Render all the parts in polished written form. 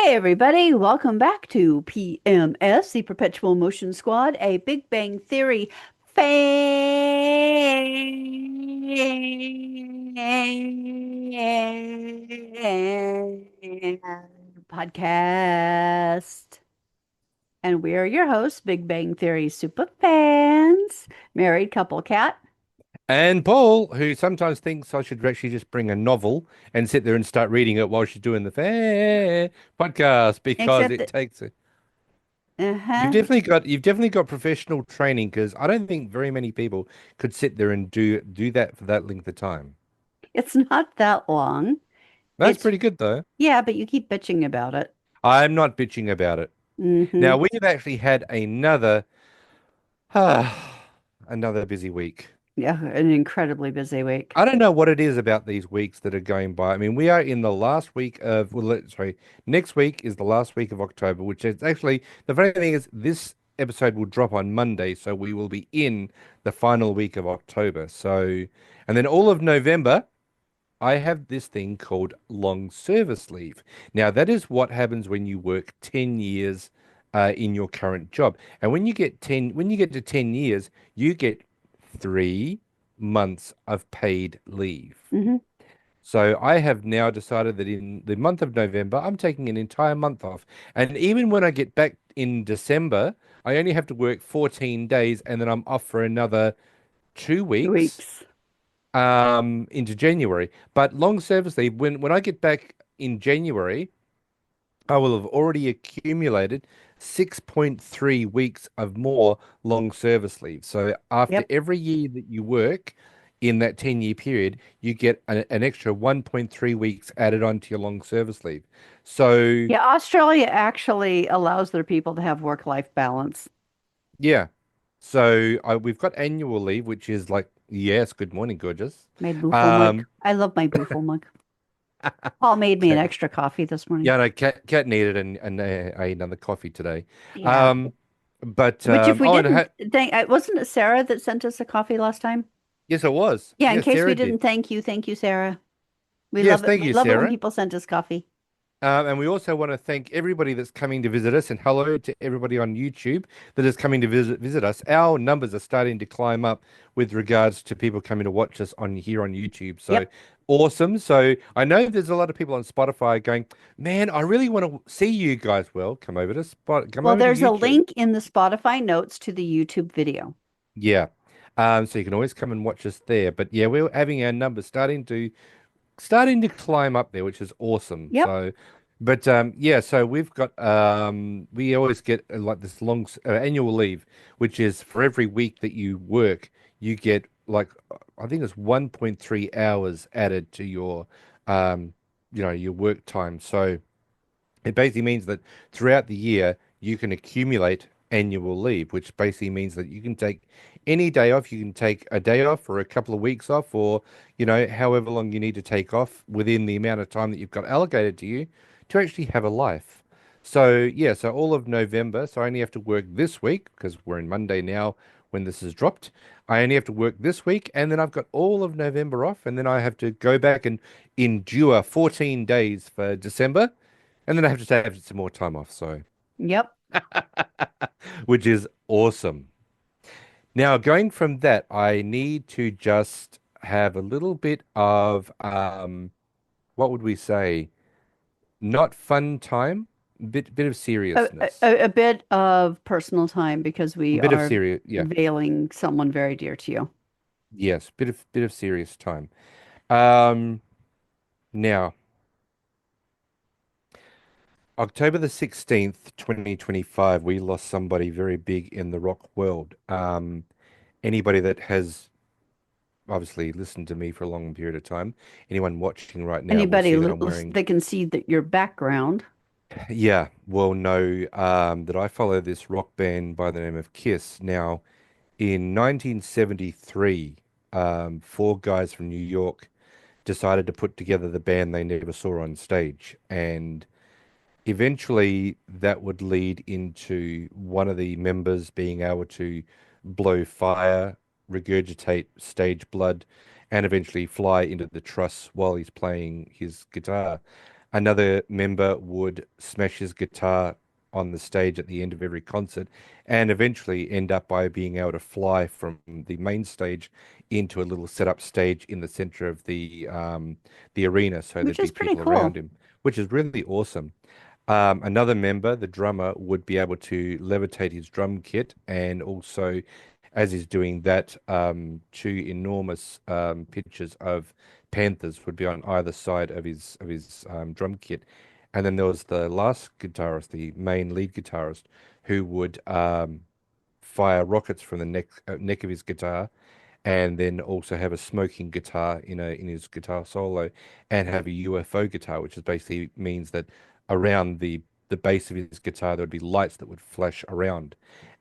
Hey everybody, welcome back to PMS, the Perpetual Motion Squad, a Big Bang Theory fan podcast. And we are your hosts, Big Bang Theory super fans, married couple Cat, And Paul, who sometimes thinks I should actually just bring a novel and sit there and start reading it while she's doing the fair podcast because except it that, takes it. uh-huh, You've definitely got professional training because I don't think very many people could sit there and do that for that length of time. it's not that long. That's It's, pretty good though. yeah, but you keep bitching about it. I'm not bitching about it. Hmm. Now we've actually had another busy week. Yeah, an incredibly busy week. I don't know what it is about these weeks that are going by. I mean, we are in the last week of, sorry, next week is the last week of October, which is actually the funny thing is this episode will drop on Monday, so we will be in the final week of October. So, and then all of November, I have this thing called long service leave. Now, that is what happens when you work 10 years in your current job. And when you get to 10 years, you get 3 months of paid leave. Hmm. So I have now decided that in the month of November, I'm taking an entire month off. And even when I get back in December, I only have to work 14 days and then I'm off for another two Two weeks weeks. into January. But long service leave, when I get back in January, I will have already accumulated 6.3 weeks of more long service leave. So after Yep. every year that you work in that 10-year period, you get an extra 1.3 weeks added onto your long service leave. So Yeah, Australia actually allows their people to have work-life balance. yeah. We've got annual leave, which is like, yes, good morning, gorgeous. My Boofle mug. Um, I love my Boofle mug. Paul made me an Cat, extra coffee this morning. yeah, no, cat needed another coffee today. Yeah. Um, but Which if we oh, and didn't thank, wasn't it Sarah that sent us a coffee last time? yes, it was. Yeah, in Yes, case we Sarah did. didn't thank you, Sarah. We Yes, love it. thank We you, love it when Sarah. people send us coffee. And we also want to thank everybody that's coming to visit us, and hello to everybody on YouTube that is coming to visit us. Our numbers are starting to climb up with regards to people coming to watch us on here on YouTube. So Yep. awesome. So I know there's a lot of people on Spotify going, man, I really want to see you guys. Well, come Well, over to there's a YouTube. link in the Spotify notes to the YouTube video. Yeah. So you can always come and watch us there. But yeah, we're having our numbers starting to climb up there, which is awesome. Yep. Yeah, so we always get like this long annual leave, which is for every week that you work, you get like I think it's 1.3 hours added to your um your work time. So it basically means that throughout the year, you can accumulate annual leave, which basically means that you can take any day off. You can take a day off or a couple of weeks off, or, however long you need to take off within the amount of time that you've got allocated to you to actually have a life. So, yeah, so all of November, so I only have to work this week because we're in Monday now when this is dropped. I only have to work this week, and then I've got all of November off, and then I have to go back and endure 14 days for December. And then I have to have some more time off, so Yep. which is awesome. Now, going from that, I need to just have a little bit of what would we say? Not fun time, bit of A, seriousness. a bit of personal time because A we bit of are serious, yeah. veiling someone very dear to you. Yes, bit of serious time. Um Now, October the 16th, 2025, we lost somebody very big in the rock world. Anybody that has obviously listened to me for a long period of time. Anyone watching right now will Anybody see that I'm wearing, they can see that your background. yeah, will know that I follow this rock band by the name of Kiss. Now, in 1973, four guys from New York decided to put together the band they never saw on stage. And eventually that would lead into one of the members being able to blow fire, regurgitate stage blood, and eventually fly into the truss while he's playing his guitar. Another member would smash his guitar on the stage at the end of every concert and eventually end up by being able to fly from the main stage into a little setup stage in the center of the arena so which there'd is be pretty people around cool. him, which is really awesome. Another member, the drummer, would be able to levitate his drum kit, and also, as he's doing that, two enormous pictures of panthers would be on either side of his drum kit. And then there was the last guitarist, the main lead guitarist, who would fire rockets from the neck of his guitar, and then also have a smoking guitar in his guitar solo, and have a UFO guitar, which is basically means that around the base of his guitar there would be lights that would flash around.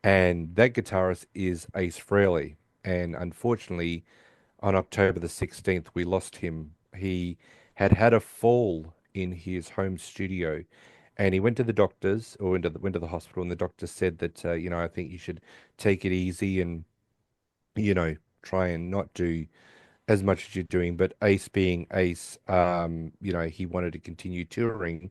And that guitarist is Ace Frehley. And unfortunately, on October the 16th, we lost him. He had had a fall in his home studio, and he went to the doctors, or went to the hospital, and the doctor said that, I think you should take it easy and, you know, try and not do as much as you're doing. But Ace being Ace, he wanted to continue touring.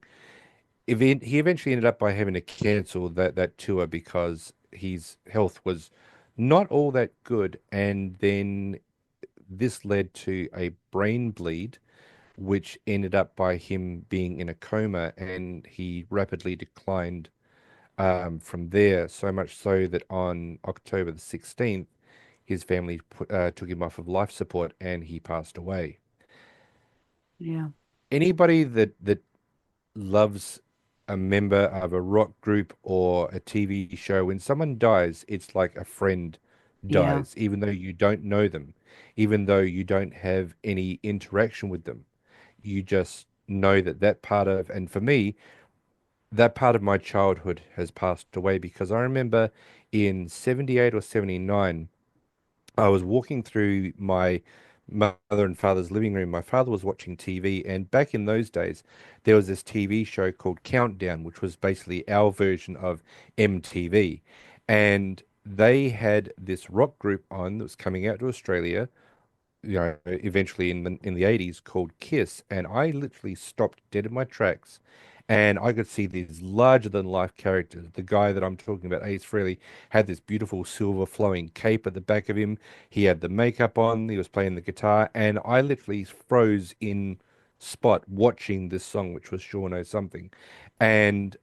He eventually ended up by having to cancel that tour because his health was not all that good. And then this led to a brain bleed, which ended up by him being in a coma, and he rapidly declined from there, so much so that on October the 16th, his family took him off of life support and he passed away. Yeah. Anybody that loves a member of a rock group or a TV show, when someone dies, it's like a friend Yeah. dies, even though you don't know them, even though you don't have any interaction with them. You just know that part of, and for me, that part of my childhood has passed away because I remember in 78 or 79, I was walking through my mother and father's living room. My father was watching TV, and back in those days, there was this TV show called Countdown, which was basically our version of MTV. And they had this rock group on that was coming out to Australia, eventually in the 80s, called Kiss. And I literally stopped dead in my tracks, and I could see these larger than life characters. The guy that I'm talking about, Ace Frehley, had this beautiful silver flowing cape at the back of him. He had the makeup on, he was playing the guitar, and I literally froze in spot watching this song, which was Sure Know Something. And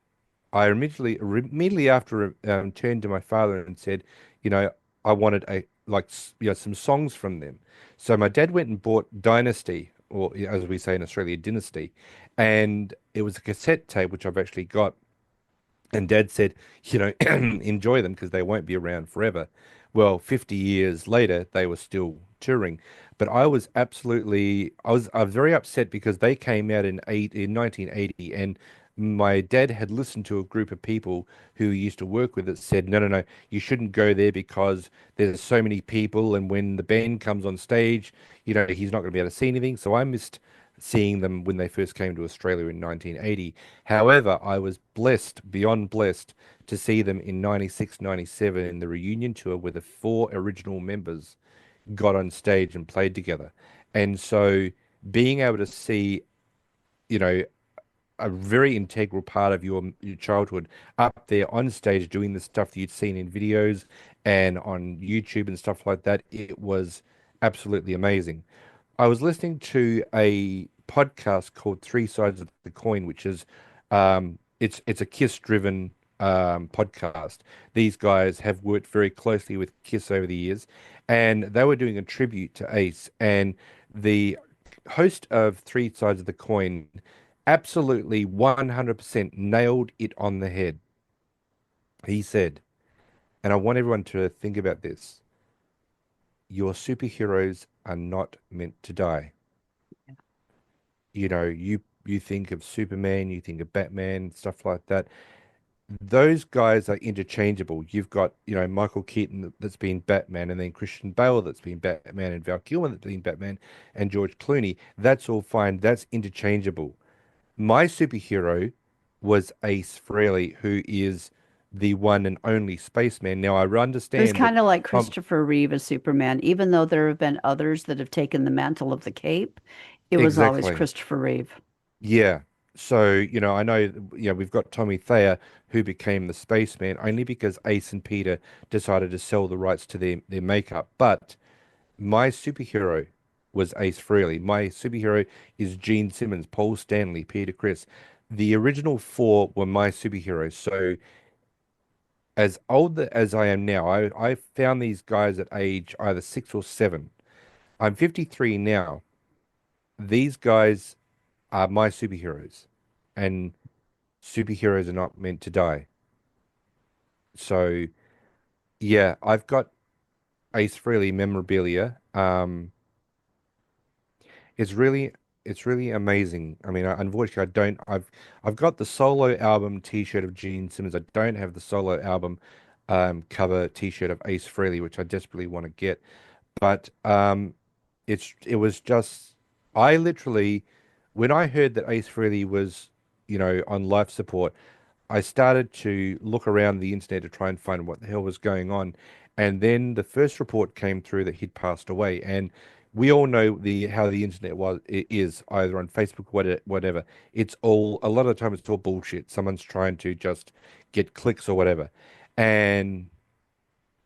I immediately after turned to my father and said, you know, I wanted some songs from them. So my dad went and bought Dynasty, or as we say in Australia, Dynasty, and it was a cassette tape which I've actually got. And Dad said, enjoy them because they won't be around forever. Well, 50 years later, they were still touring. But I was very upset because they came out in 1980, and my dad had listened to a group of people who he used to work with that said, no, no, no, you shouldn't go there because there's so many people, and when the band comes on stage, he's not going to be able to see anything. So I missed seeing them when they first came to Australia in 1980. However, I was blessed, beyond blessed, to see them in 96, 97 in the reunion tour where the four original members got on stage and played together. And so being able to see, you know, a very integral part of your childhood up there on stage doing the stuff that you'd seen in videos and on YouTube and stuff like that, it was absolutely amazing. I was listening to a podcast called Three Sides of the Coin, which is it's a Kiss driven podcast. These guys have worked very closely with Kiss over the years, and they were doing a tribute to Ace. And the host of Three Sides of the Coin absolutely 100% nailed it on the head. He said, and I want everyone to think about this: your superheroes are not meant to die. You think of Superman, you think of Batman, stuff like that. Those guys are interchangeable. You've got, Michael Keaton that's been Batman, and then Christian Bale that's been Batman, and Val Kilmer that's been Batman, and George Clooney. That's all fine. That's interchangeable. My superhero was Ace Frehley, who is the one and only spaceman. Now, I It was understand that kind of like Tom, Christopher Reeve as Superman, even though there have been others that have taken the mantle of the cape. It was always exactly. Christopher Reeve. Yeah. So, I know, we've got Tommy Thayer who became the spaceman only because Ace and Peter decided to sell the rights to their makeup. But my superhero was Ace Frehley. My superhero is Gene Simmons, Paul Stanley, Peter Criss. The original four were my superheroes. So, as old as I am now, I found these guys at age either 6 or 7. I'm 53 now. These guys are my superheroes. And superheroes are not meant to die. So yeah, I've got Ace Frehley memorabilia. It's really it's really amazing. I mean, unfortunately, I don't. I've got the solo album T-shirt of Gene Simmons. I don't have the solo album cover T-shirt of Ace Frehley, which I desperately want to get. But it was just I literally when I heard that Ace Frehley was on life support. I started to look around the internet to try and find what the hell was going on. And then the first report came through that he'd passed away. And we all know the how the internet it is either on Facebook, whatever. It's all a lot of the time it's all bullshit. Someone's trying to just get clicks or whatever. And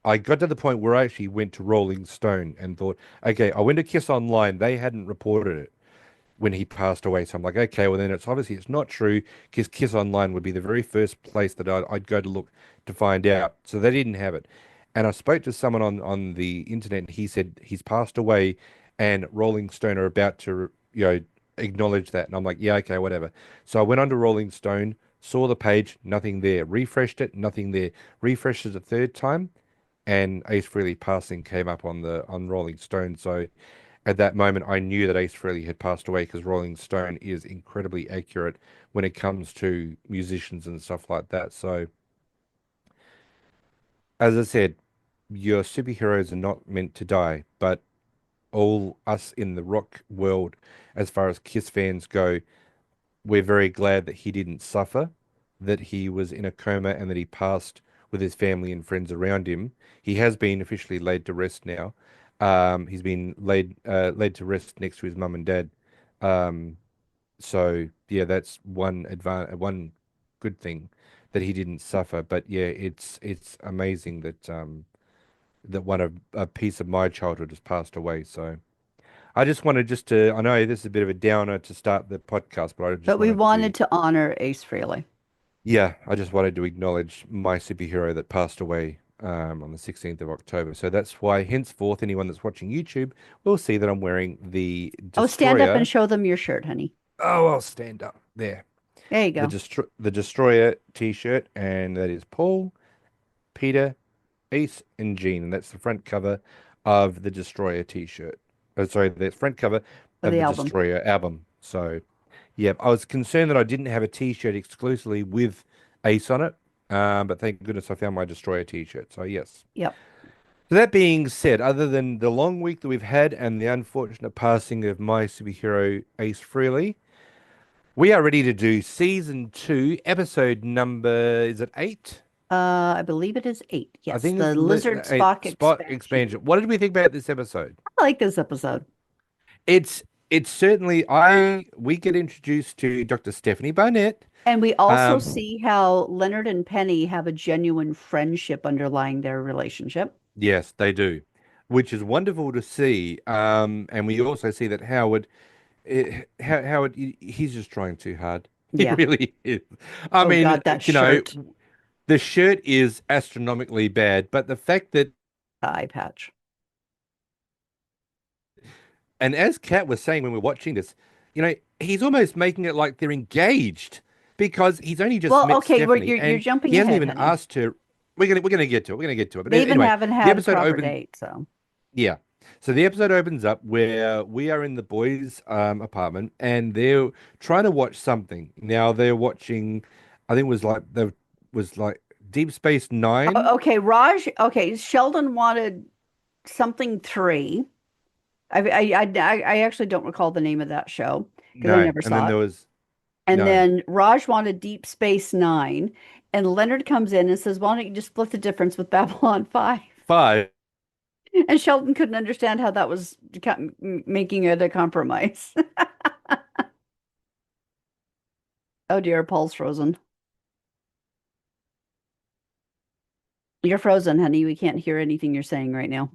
I got to the point where I actually went to Rolling Stone and thought, okay, I went to Kiss Online. They hadn't reported it when he passed away. So I'm like, okay, well then it's not true because Kiss Online would be the very first place that I'd go to look to find out. So they didn't have it. And I spoke to someone on the internet and he said he's passed away and Rolling Stone are about to, acknowledge that. And I'm like, yeah, okay, whatever. So I went onto Rolling Stone, saw the page, nothing there. Refreshed it, nothing there. Refreshed it a third time and Ace Frehley passing came up on Rolling Stone. So at that moment, I knew that Ace Frehley had passed away because Rolling Stone is incredibly accurate when it comes to musicians and stuff like that. So, as I said, your superheroes are not meant to die, but all us in the rock world, as far as Kiss fans go, we're very glad that he didn't suffer, that he was in a coma and that he passed with his family and friends around him. He has been officially laid to rest now. He's been laid to rest next to his mum and dad. Um, so yeah, that's one good thing that he didn't suffer. But yeah, it's amazing that that a piece of my childhood has passed away. So I just wanted I know this is a bit of a downer to start the podcast, but I But just we wanted to wanted to honor Ace Frehley. yeah, I just wanted to acknowledge my superhero that passed away on the 16th of October. So that's why, henceforth, anyone that's watching YouTube will see that I'm wearing the Oh, stand up and Destroyer. show them your shirt, honey. Oh, I'll stand up there. There you The go. Destroyer T-shirt, and that is Paul, Peter, Ace, and Gene, and that's the front cover of the Destroyer T-shirt. Oh, sorry, the front cover For of the the album. Destroyer album. So. Yeah, I was concerned that I didn't have a T-shirt exclusively with Ace on it, but thank goodness I found my Destroyer T-shirt. So yes. Yep. So that being said, other than the long week that we've had and the unfortunate passing of my superhero Ace Frehley, we are ready to do season 2, episode number, is it 8? I believe it is 8. I Yes, think it's the Lizard-Spock Spot Expansion. Expansion. What did we think about this episode? I like this episode. It's it's certainly I we get introduced to Dr. Stephanie Barnett. And we also Um, see how Leonard and Penny have a genuine friendship underlying their relationship. Yes, they do, which is wonderful to see. And we also see that Howard, he's just trying too hard. He Yeah. really is. I Oh mean, God, that shirt, the shirt is astronomically bad, but the fact that, the eye patch. and as Kat was saying when we are watching this, he's almost making it like they're engaged because he's only just Well, met okay, Stephanie you're and jumping he hasn't ahead, even honey. asked her. We're gonna get to it. We're gonna get to it. But They even anyway, haven't the had a episode proper opens. date, so. Yeah. So the episode opens up where we are in the boys' apartment and they're trying to watch something. Now they're watching, I think it was like Deep Space Nine. Okay, Raj. Okay, Sheldon wanted something three. I actually don't recall the name of that show because I No, never and then saw it. there was And no then Raj wanted Deep Space Nine, and Leonard comes in and says, "Why don't you just split the difference with Babylon 5?" five. And Sheldon couldn't understand how that was making it a compromise. Oh dear, Paul's frozen. You're frozen, honey. We can't hear anything you're saying right now.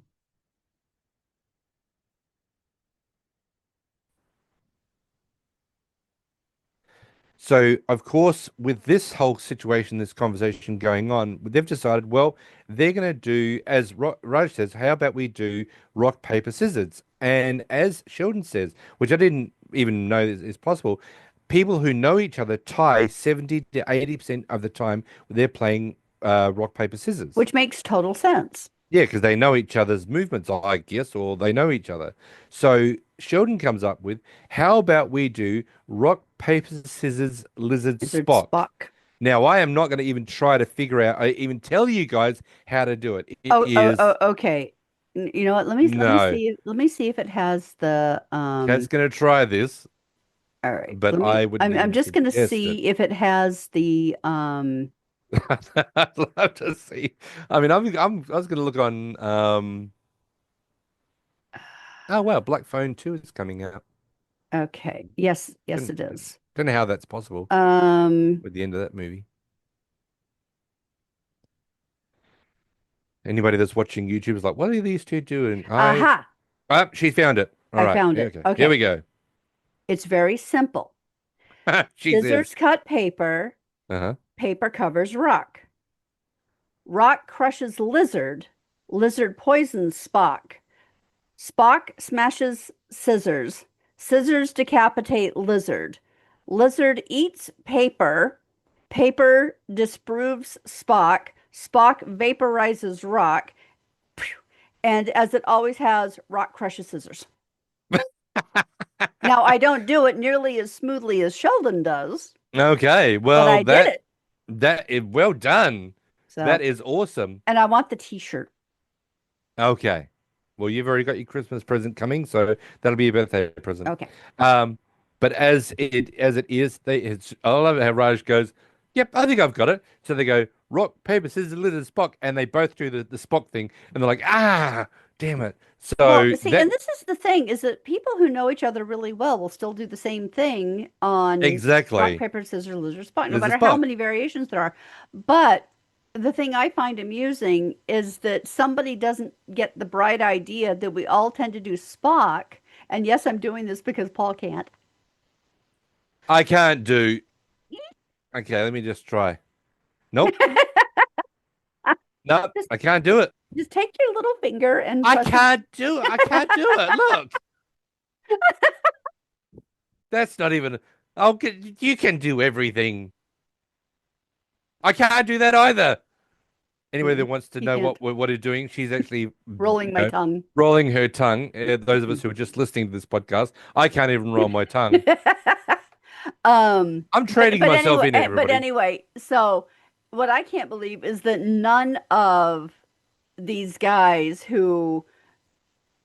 So, of course, with this whole situation, this conversation going on, they've decided, well, they're going to do, as Raj says, how about we do rock, paper, scissors? And as Sheldon says, which I didn't even know is possible, people who know each other tie 70 to 80% of the time they're playing rock, paper, scissors. Which makes total sense. Yeah, because they know each other's movements, I guess, or they know each other. So Sheldon comes up with, how about we do rock, paper, scissors, lizard, Lizard Spock? Spock. Now, I am not going to even try to figure out, I even tell you guys how to do it. It is Okay. You know what? no. Let me see if it has the Cat's going to try this, all right. but I wouldn't I'm even just gonna suggest it. see if it has the I'd love to see. I mean, I was going to look on. Oh wow, Black Phone 2 is coming out. okay. Yes, yes Don't, it is. don't know how that's possible Um with the end of that movie. Anybody that's watching YouTube is like, what are these two doing? aha, She found it. All I right. found Here we it. go. Here Okay. we go. It's very simple. She says, Scissors cut paper, uh-huh. paper covers rock. Rock crushes lizard, lizard poisons Spock. Spock smashes scissors. Scissors decapitate lizard. Lizard eats paper. Paper disproves Spock. Spock vaporizes rock. And as it always has, rock crushes scissors. Now, I don't do it nearly as smoothly as Sheldon does, Okay. but Well, I did it. that is well done. That So, is awesome. and I want the t-shirt. Okay. Well, you've already got your Christmas present coming, so that'll be your birthday present. Okay. Um, but as it is, I love it how Raj goes, "Yep, I think I've got it." So they go rock, paper, scissors, lizard, Spock, and they both do the Spock thing, and they're like, "Ah, damn it!" Well, So see, that and this is the thing is that people who know each other really well will still do the same thing on rock, exactly paper, scissors, lizard, spot, no lizard, matter how Spock. many variations there are. But the thing I find amusing is that somebody doesn't get the bright idea that we all tend to do Spock. And yes, I'm doing this because Paul can't. I can't do. Okay, let me just try. Nope, nope, Just I can't do it. just take your little finger and I press it. can't do it. I can't do it. Look, that's not even. Oh, you can do everything. I can't do that either. Anybody that Mm, wants to he know can't. what he's doing, she's actually, Rolling my tongue. rolling her tongue. Those of us who are just listening to this podcast, I can't even roll my tongue. I'm trading myself in, But everybody. anyway, so what I can't believe is that none of these guys who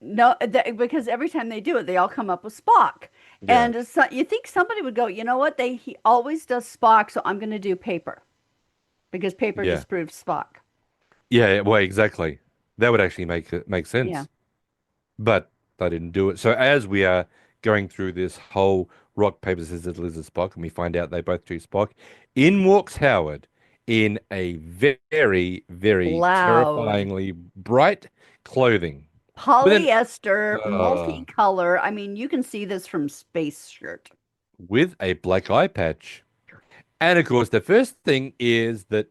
know that, because every time they do it, they all come up with Spock. Yeah, And so you think somebody would go, you know what? He always does Spock, so I'm going to do paper because paper yeah, disproves Spock. yeah. Well, exactly. That would actually make Yeah. sense. But they didn't do it. So as we are going through this whole rock, paper, scissors, lizard, Spock, and we find out they both do Spock, in walks Howard in a very, very Loud. terrifyingly bright clothing with an Polyester, uh, multicolor. I mean, you can see this from Space Shirt. with a black eye patch. And of course, the first thing is that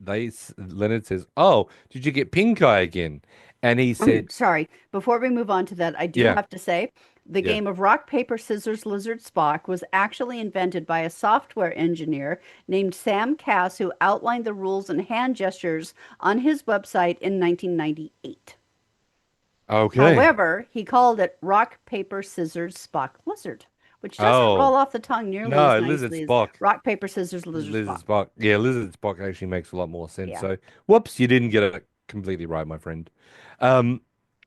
Leonard says, "Oh, did you get pink eye again?" And he said, Sorry, before we move on to that, I do "Yeah, have to say the yeah, game of rock, paper, scissors, lizard, Spock was actually invented by a software engineer named Sam Cass, who outlined the rules and hand gestures on his website in 1998. okay, However, he called it rock, paper, scissors, Spock, lizard, which doesn't roll oh off the tongue nearly as no, lizard, nicely as Spock." rock, paper, scissors, lizard, Spock. Lizard-Spock. Yeah, Lizard-Spock actually makes a lot more sense. Yeah. So, whoops, you didn't get it completely right, my friend. Um,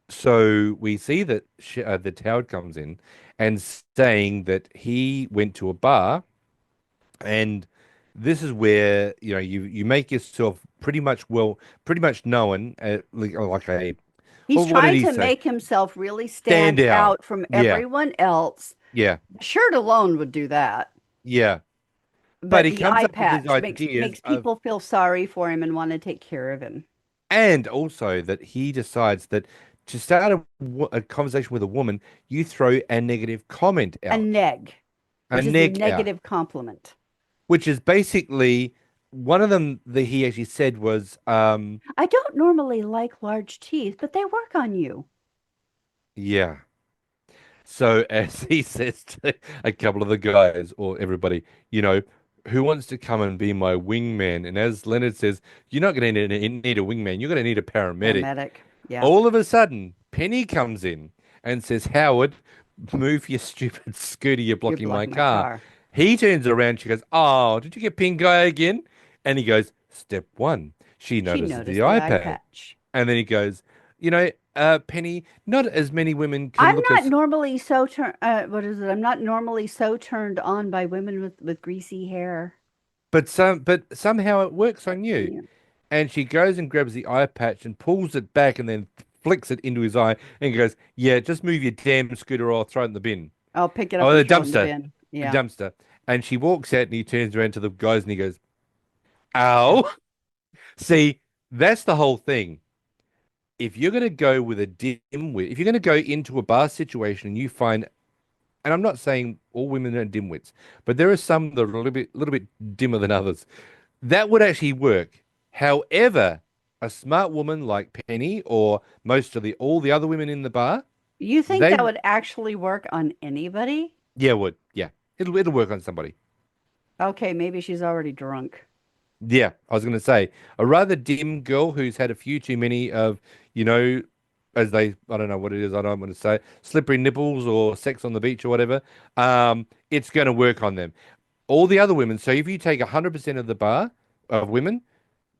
so we see that the Howard comes in and saying that he went to a bar, and this is where you make yourself pretty much known like a He's well, what did trying he to say? make himself really Stand stand out. out from Yeah, everyone else. yeah, Shirt alone would do that. yeah. but But he the comes eye up with these patch makes ideas of, people feel sorry for him and want to take care of him. and also that he decides that to start a conversation with a woman, you throw a negative comment A out, neg, a which is a neg out, negative compliment. which is basically one of them that he actually said was, I don't normally like large teeth, but they work on you. yeah. So as he says to a couple of the guys or everybody, you know, who wants to come and be my wingman? And as Leonard says, you're not going to need a wingman. You're going to need a paramedic. Paramedic. Yeah. All of a sudden, Penny comes in and says, Howard, move your stupid scooter. You're You're blocking my blocking my car. car. He turns around. She goes, oh, did you get pink eye again? And he goes, step one. She She notices the noticed the eye iPad. patch. And then he goes, Penny, not as many women can I'm look not as, normally so what is it? I'm not normally so turned on by women with greasy hair. but somehow it works on you. Yeah. And she goes and grabs the eye patch and pulls it back and then flicks it into his eye and goes, yeah, just move your damn scooter or I'll throw it in the bin. I'll pick it up Oh, and the throw it in the dumpster. bin. The Yeah. dumpster. And she walks out and he turns around to the guys and he goes, Yeah. ow. See, that's the whole thing. If you're going to go with a dimwit, if you're going to go into a bar situation and you find, and I'm not saying all women are dimwits, but there are some that are a little bit dimmer than others. That would actually work. However, a smart woman like Penny or most of the all the other women in the bar, You think they that would actually work on anybody? yeah would yeah it'll work on somebody. Okay, maybe she's already drunk. Yeah, I was going to say a rather dim girl who's had a few too many of you know as they I don't know what it is I don't want to say slippery nipples or sex on the beach or whatever. It's going to work on them. All the other women. So if you take 100% of the bar of women.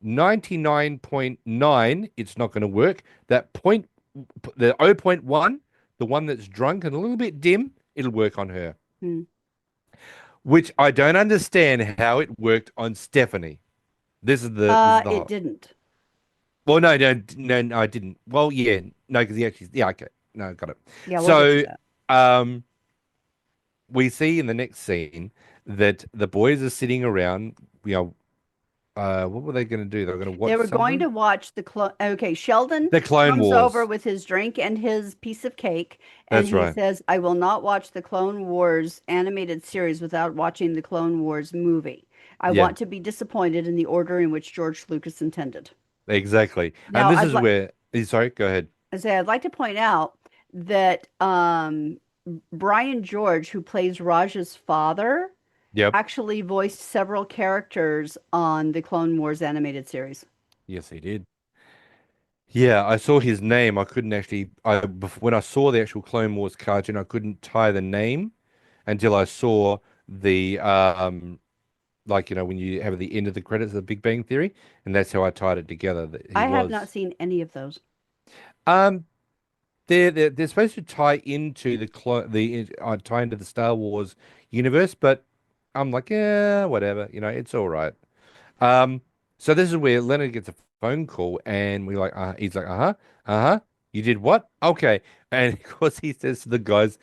99.9, it's not going to work. That point, the zero point 0.1, the one that's drunk and a little bit dim, it'll work on her. Hmm. Which I don't understand how it worked on Stephanie. This is the It hot. didn't. Well, no, I didn't. Well, yeah, no, because he actually, yeah, okay, no, got it. Yeah, we'll get to So, that. um, we see in the next scene that the boys are sitting around, you know, what were they going to do? They were going to They watch were going something. to watch the clone. Okay, Sheldon The Clone comes over Wars. with his drink and his piece of cake, and That's he right. says, I will not watch the Clone Wars animated series without watching the Clone Wars movie. I Yeah. want to be disappointed in the order in which George Lucas intended. Exactly. And Now, this is where, sorry, go ahead. I'd like to point out that Brian George, who plays Raj's father, Yep. actually voiced several characters on the Clone Wars animated series. Yes, he did. Yeah, I saw his name. I couldn't actually, when I saw the actual Clone Wars cartoon, I couldn't tie the name until I saw the, like, when you have the end of the credits of the Big Bang Theory, and that's how I tied it together that he I have not was. seen any of those. Um, they're supposed to tie into tie into the Star Wars universe, but I'm like, yeah, whatever. It's all right. Um, so this is where Leonard gets a phone call, and he's like, uh-huh, uh-huh. You did what? Okay. And of course he says to the guys,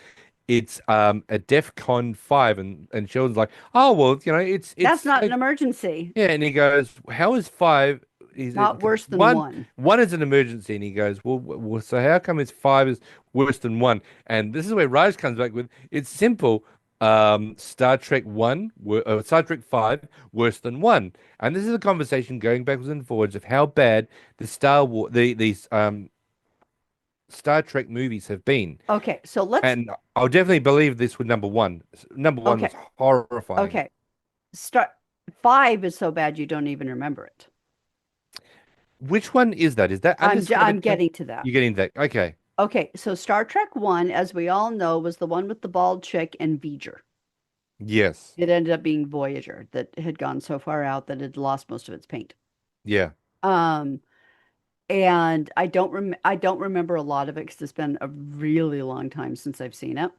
it's a DEF CON 5, and Sheldon's like, oh well, That's it's not an emergency. yeah, and he goes, how is 5? He's Not worse than one. one. One is an emergency, and he goes, so how come his 5 is worse than one? And this is where Raj comes back with, it's simple. Star Trek 1, Star Trek 5, worse than 1. And this is a conversation going backwards and forwards of how bad these Star Trek movies have been. Okay, so let's. And I'll definitely believe this with number 1. Number 1 was Okay, horrifying. okay. Start. Five is so bad you don't even remember it. Which one is that? Is that I'm undiscovered? getting to that. You're getting that. Okay. Okay, so Star Trek One, as we all know, was the one with the bald chick and V'ger. Yes. It ended up being Voyager that had gone so far out that it lost most of its paint. Yeah. Um, and I don't remember a lot of it because it's been a really long time since I've seen it.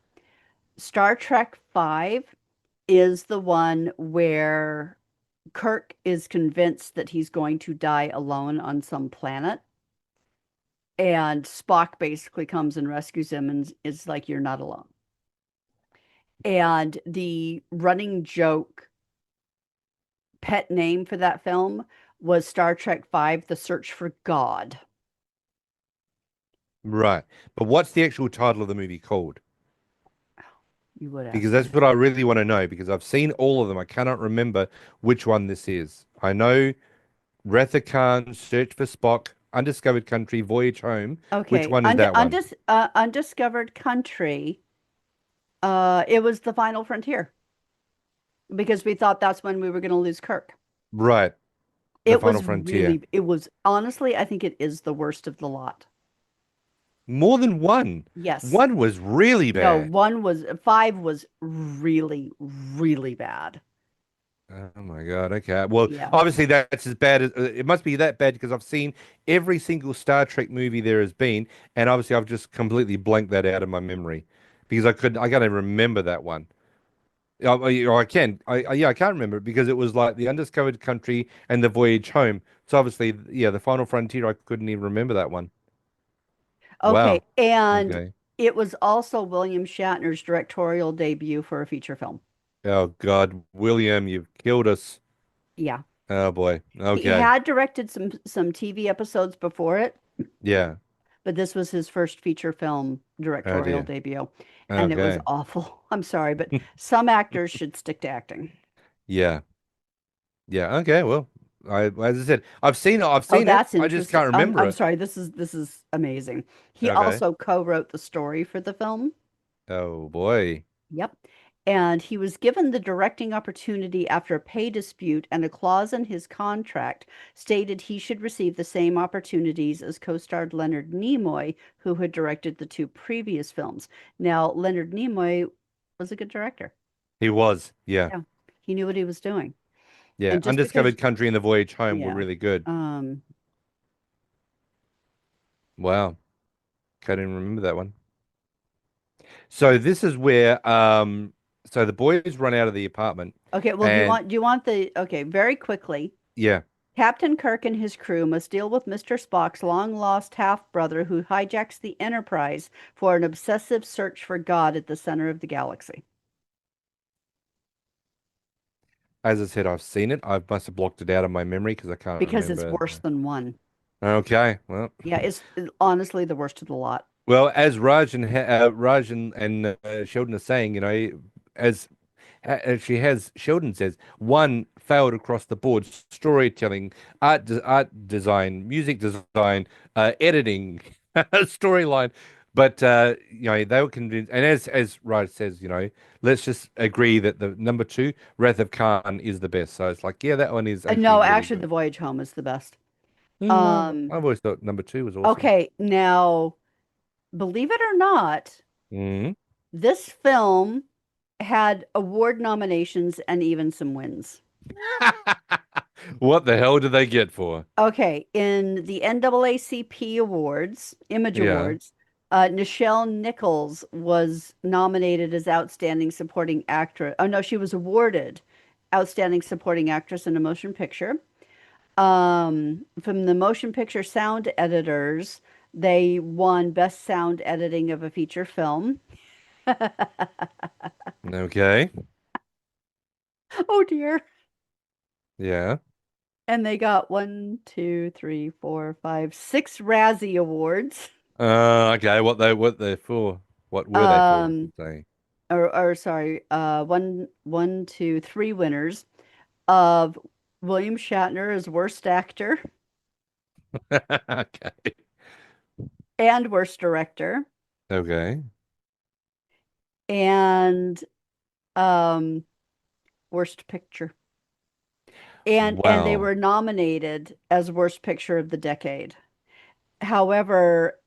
Star Trek Five is the one where Kirk is convinced that he's going to die alone on some planet. And Spock basically comes and rescues him and is like, you're not alone. And the running joke pet name for that film was Star Trek Five: The Search for God. Right. But what's the actual title of the movie called? You would Because ask that's me. what I really want to know because I've seen all of them. I cannot remember which one this is. I know Wrath of Khan, Search for Spock, Undiscovered Country, Voyage Home. Which Okay, one is that one? Undiscovered Country. It was the Final Frontier because we thought that's when we were going to lose Kirk. Right. The It Final was Frontier. really, it was honestly, I think it is the worst of the lot. More than one. Yes. One was really No, bad. one was, five was really, really bad. Oh my God. Okay. Well, Yeah. obviously that's as bad as it must be that bad because I've seen every single Star Trek movie there has been, and obviously I've just completely blanked that out of my memory because I can't even remember that one. I can. Yeah, I can't remember it because it was like the Undiscovered Country and the Voyage Home. So obviously, yeah, the Final Frontier, I couldn't even remember that one. Okay. Wow. And Okay. it was also William Shatner's directorial debut for a feature film. Oh God, William, you've killed us. Yeah. Oh boy. He Okay. had directed some TV episodes before it, Yeah. but this was his first feature film Oh directorial dear. debut, and it was Okay. awful. I'm sorry, but some actors should stick to acting. Yeah. Yeah. Okay. Well, as I said, I've Oh, seen it. that's I just interesting. can't remember I'm it. sorry. This is amazing. He Okay. also co-wrote the story for the film. Oh boy. Yep. And he was given the directing opportunity after a pay dispute, and a clause in his contract stated he should receive the same opportunities as co-starred Leonard Nimoy, who had directed the two previous films. Now, Leonard Nimoy was a good director. He was. Yeah. Yeah. He knew what he was doing. Yeah. And just because, Undiscovered Country and the Voyage Home were yeah. really good. Um, Wow. Can't even remember that one. So this is where so the boys run out of the apartment okay, well, and okay, very quickly. yeah, Captain Kirk and his crew must deal with Mr. Spock's long-lost half-brother who hijacks the Enterprise for an obsessive search for God at the center of the galaxy. as I said, I've seen it. I must have blocked it out of my memory because I can't Because it's remember. worse than one. Okay, well, Yeah, it's honestly the worst of the lot. well, as Raj and Sheldon are saying, as she has Sheldon says, one failed across the board: storytelling, art design, music design, editing, storyline. But they were convinced, and as Raj says, let's just agree that the number two, Wrath of Khan, is the best. So it's like, yeah, that one is actually No, really actually, the good. Voyage Home is the best. Well, Um, I've always thought number two was awesome. okay, now, believe it or not, Mm. this film had award nominations and even some wins. What the hell did they get for? Okay, in the NAACP Awards, Image Yeah. Awards, Nichelle Nichols was nominated as Outstanding Supporting Actress. Oh no, she was awarded Outstanding Supporting Actress in a Motion Picture. From the Motion Picture Sound Editors, they won Best Sound Editing of a Feature Film. Okay. Oh dear. Yeah. And they got one, two, three, four, five, six Razzie Awards. Okay. What they for? What were they for? I Um, should say. or sorry, one, two, three winners of William Shatner as Worst Actor Okay. and Worst Director, Okay. and um, Worst Picture. And they Wow. were nominated as Worst Picture of the Decade. However,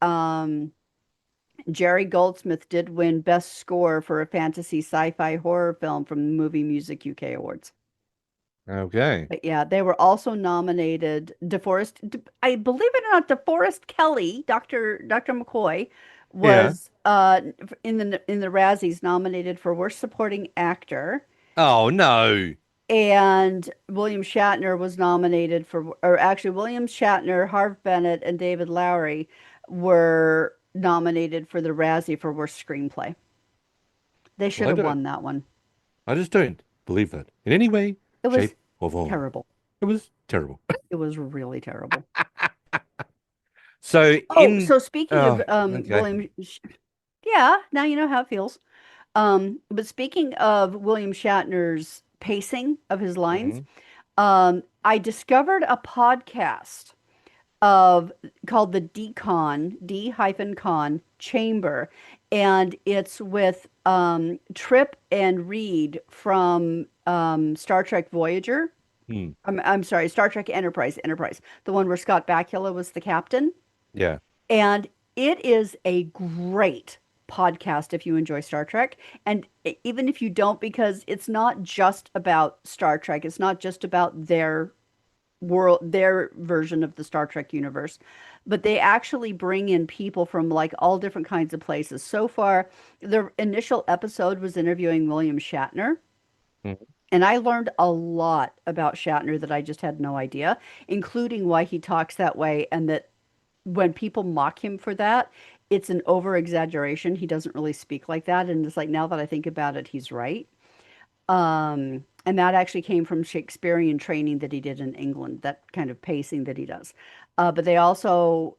Jerry Goldsmith did win Best Score for a fantasy sci-fi horror film from the Movie Music UK Awards. Okay. But yeah, they were also nominated. I believe it or not, DeForest Kelly, Dr. McCoy, Yeah. was in the Razzies nominated for Worst Supporting Actor, Oh no. and William Shatner was nominated for, or actually, William Shatner, Harv Bennett, and David Lowery were nominated for the Razzie for Worst Screenplay. They should Well, have won that one. I just don't believe that in any way, It was shape, Terrible. It was terrible. It was really terrible. So Oh, in so speaking of oh, okay. Yeah, now you know how it feels. But speaking of William Shatner's pacing of his lines, Hmm. I discovered a podcast of called the Decon, D-Con Chamber, and it's with Trip and Reed from Star Trek Voyager. Hmm. I'm sorry, Star Trek Enterprise, the one where Scott Bakula was the captain. Yeah. And it is a great podcast if you enjoy Star Trek. And even if you don't, because it's not just about Star Trek, it's not just about their world, their version of the Star Trek universe, but they actually bring in people from like all different kinds of places. So far, the initial episode was interviewing William Shatner. Mhm. And I learned a lot about Shatner that I just had no idea, including why he talks that way and that when people mock him for that, it's an over exaggeration. He doesn't really speak like that. And it's like now that I think about it, he's right. And that actually came from Shakespearean training that he did in England, that kind of pacing that he does. But they also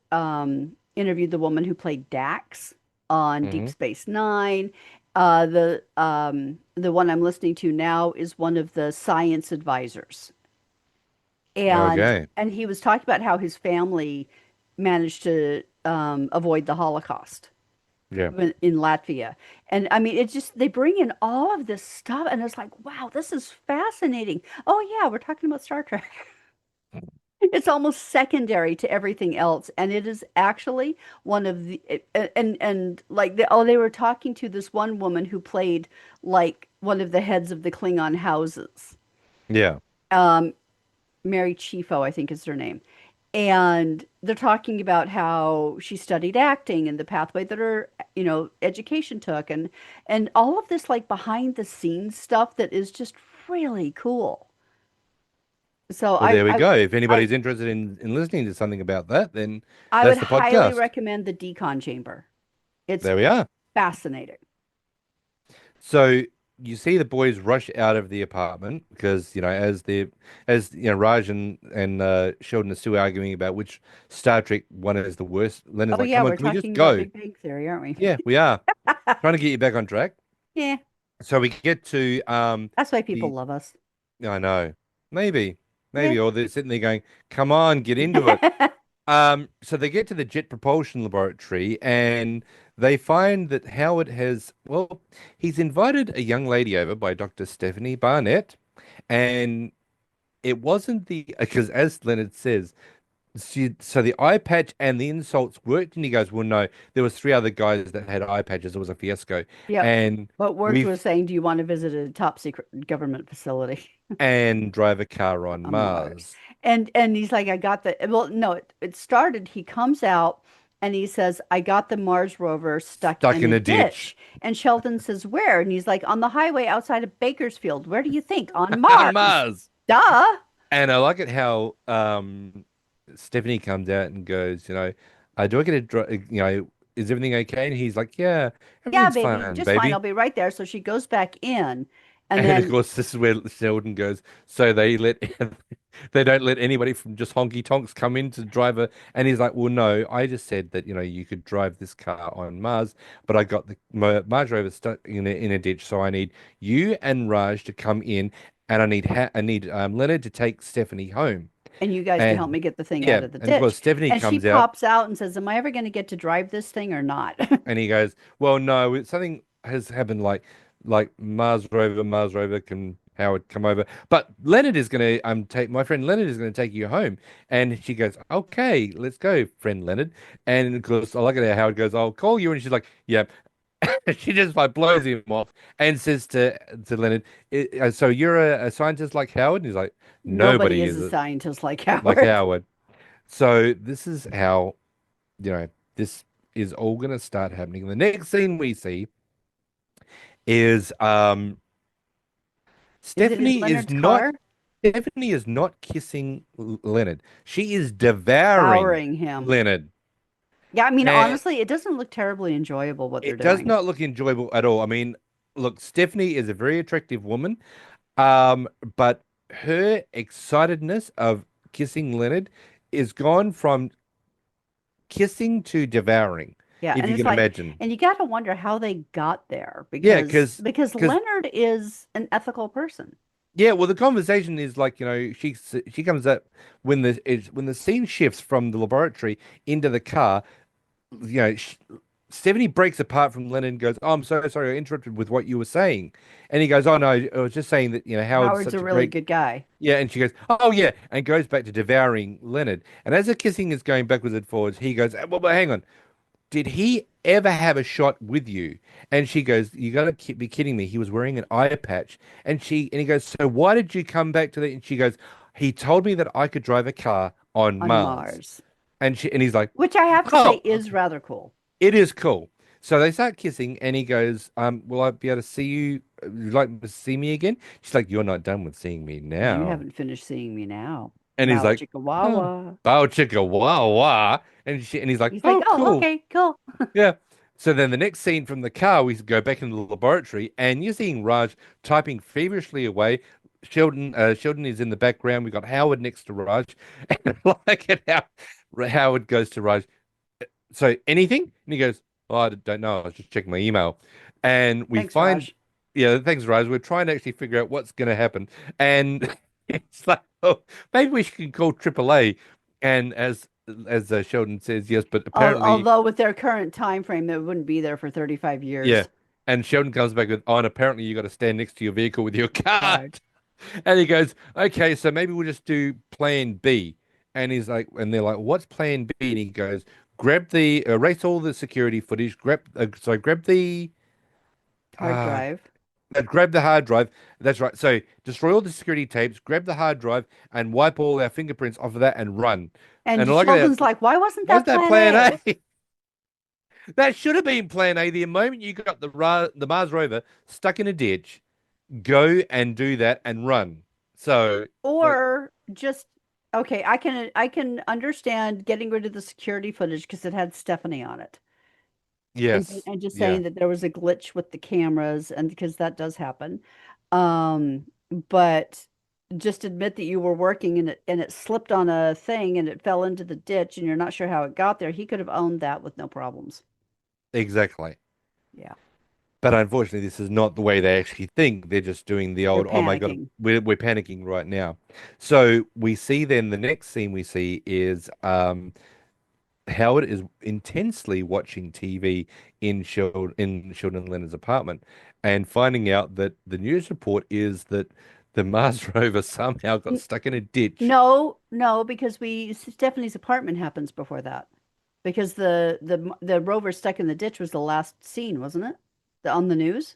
interviewed the woman who played Dax on Deep Hmm. Space Nine. The one I'm listening to now is one of the science advisors, and Okay. he was talking about how his family managed to avoid the Holocaust Yeah. in Latvia. And I mean, it's just they bring in all of this stuff, and it's like, wow, this is fascinating. Oh yeah, we're talking about Star Trek. It's almost secondary to everything else, and it is actually one of the and like they were talking to this one woman who played like one of the heads of the Klingon houses. Yeah. Um, Mary Chieffo, I think is her name. And they're talking about how she studied acting and the pathway that her, education took and all of this like behind the scenes stuff that is just really cool. So Well, there we go. If I anybody's interested in listening to something about that, then I would that's the highly podcast. recommend the Decon Chamber. It's There we are. fascinating. So you see the boys rush out of the apartment because, Raj and Sheldon are still arguing about which Star Trek one is the worst. Leonard's Oh like, yeah, "Come on, we're can we just talking about go?" Big Bang Theory, aren't we? Yeah, we are trying to get you back on track. Yeah, So we get to that's why people the love us. I know, maybe, Yeah. maybe, or they're sitting there going, "Come on, get into it." So they get to the Jet Propulsion Laboratory and they find that Howard he's invited a young lady over by Dr. Stephanie Barnett, and it wasn't because as Leonard says, so the eye patch and the insults worked, and he goes, "Well, no, there was three other guys that had eye patches. It was a fiasco." Yep. And But Words we've was saying, do you want to visit a top secret government facility? and drive a car on On Mars. Mars, And he's like, I got the well, no, it started, he comes out and he says, I got the Mars rover stuck stuck in a in a ditch ditch. And Sheldon says, where? And he's like, on the highway outside of Bakersfield. Where do you think? On on Mars. Mars. Duh. And I like it how Stephanie comes out and goes, do I get a is everything okay? And he's like, yeah, Yeah, everything's baby, fine, just fine. I'll baby. be right there. So she goes back in and And of then course, this is where Sheldon goes. So they don't let anybody from just honky tonks come in to drive a. And he's like, well, no, I just said that you could drive this car on Mars, but I got the Mars rover stuck in a ditch, so I need you and Raj to come in, and I need Leonard to take Stephanie home. and you guys can help And me get the thing yeah, out of the and of course ditch. Stephanie And she comes out pops out and says, am I ever going to get to drive this thing or not? and he goes, "Well, no, something has happened like Mars rover can Howard come over, but Leonard is going to take my friend Leonard is going to take you home." And she goes, "Okay, let's go, friend Leonard." And of course, I like it how Howard goes, "I'll call you," and she's like, "Yeah." She just like blows him off and says to Leonard, "So you're a scientist like Howard?" And he's like, Nobody "Nobody is is a a, scientist like like Howard. Howard." So this is how you know, this is all going to start happening. The next scene we see is Is it in Stephanie is Leonard's not car? Stephanie is not kissing Leonard. She is devouring Devouring him. Leonard. Yeah, I mean, And honestly, it doesn't look terribly enjoyable what they're it does doing. not look enjoyable at all. I mean, look, Stephanie is a very attractive woman. But her excitedness of kissing Leonard is gone from kissing to devouring, Yeah, if and you it's can like, imagine. and you got to wonder how they got there Yeah, because because Leonard is an ethical person. yeah, well, the conversation is like, she comes up when the scene shifts from the laboratory into the car. Stephanie breaks apart from Leonard and goes, "Oh, I'm so sorry, I interrupted with what you were saying," and he goes, "Oh no, I was just saying that Howard's Howard's such a a really great." good guy. Yeah, and she goes, "Oh yeah," and goes back to devouring Leonard. And as the kissing is going backwards and forwards, he goes, "Well, but hang on, did he ever have a shot with you?" And she goes, "You gotta be kidding me. He was wearing an eye patch." And he goes, "So why did you come back to the?" And she goes, "He told me that I could drive a car on On Mars." Mars, And he's like, which I have to say "Oh, is rather cool. it is cool." So they start kissing, and he goes, "Will I be able to see you? Would you like to see me again?" She's like, "You're not done with seeing me You now." haven't finished seeing me now. And he's Bow like, chicka "Oh, wawa. bow chicka wow wah," and he's like, He's like, "Oh, oh, cool." okay, cool. Yeah. So then the next scene from the car, we go back into the laboratory, and you're seeing Raj typing feverishly away. Sheldon is in the background. We got Howard next to Raj, and I like it how Howard goes to Raj. "So anything?" And he goes, "Oh, I don't know. I was just checking my email." And we Thanks, find, Raj. yeah, thanks, Raj. We're trying to actually figure out what's going to happen, and it's like, oh, maybe we can call AAA. And as Sheldon says, yes, but apparently. Although with their current time frame, it wouldn't be there for 35 Yeah. years. And Sheldon comes back with, "Oh, and apparently you got to stand next to your vehicle with your card." Card. And he goes, "Okay, so maybe we'll just do plan B." And they're like, "What's plan B?" And he goes, erase all the security footage, Hard uh, drive. grab the hard drive. That's right. So destroy all the security tapes, grab the hard drive, and wipe all our fingerprints off of that and run. And And look at Sheldon's that. like, why wasn't Was that that plan plan A? A? That should have been plan A. The moment you got the Mars rover stuck in a ditch, go and do that and run. So, like, Or just okay, I can understand getting rid of the security footage because it had Stephanie on it. yes, And just yeah, saying that there was a glitch with the cameras and because that does happen. Um, but just admit that you were working and it slipped on a thing and it fell into the ditch and you're not sure how it got there. He could have owned that with no problems. exactly. Yeah. But unfortunately, this is not the way they actually think. They're just doing the They're old, "Oh my God, panicking. we're panicking right now." So we see then the next scene we see is Howard is intensely watching TV in Sheldon Leonard's apartment, and finding out that the news report is that the Mars rover somehow got N- stuck in a ditch. No, no, because we Stephanie's apartment happens before that. Because the rover stuck in the ditch was the last scene, wasn't it? On the news?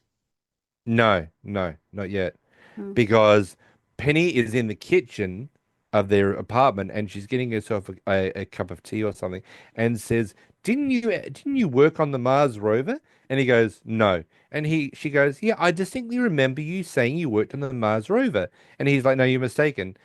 No, no, not yet. Hmm. Because Penny is in the kitchen of their apartment and she's getting herself a cup of tea or something and says, "Didn't you work on the Mars rover?" And he goes, "No." And she goes, "Yeah, I distinctly remember you saying you worked on the Mars rover." And he's like, "No, you're mistaken."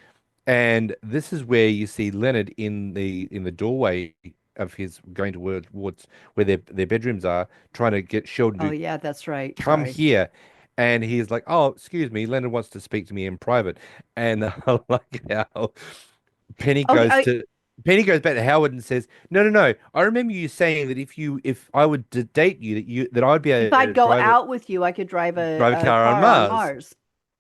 And this is where you see Leonard in the doorway of his going towards where their bedrooms are, trying to get Sheldon Oh to yeah, that's right. come Sorry. here. And he's like, "Oh, excuse me, Leonard wants to speak to me in private." And I like how Penny Okay, goes to Penny goes back to Howard and says, "No, no, no. I remember you saying that if I would date you, that I'd be if able I'd to go out with you, I could drive drive a a car on car on Mars." Mars.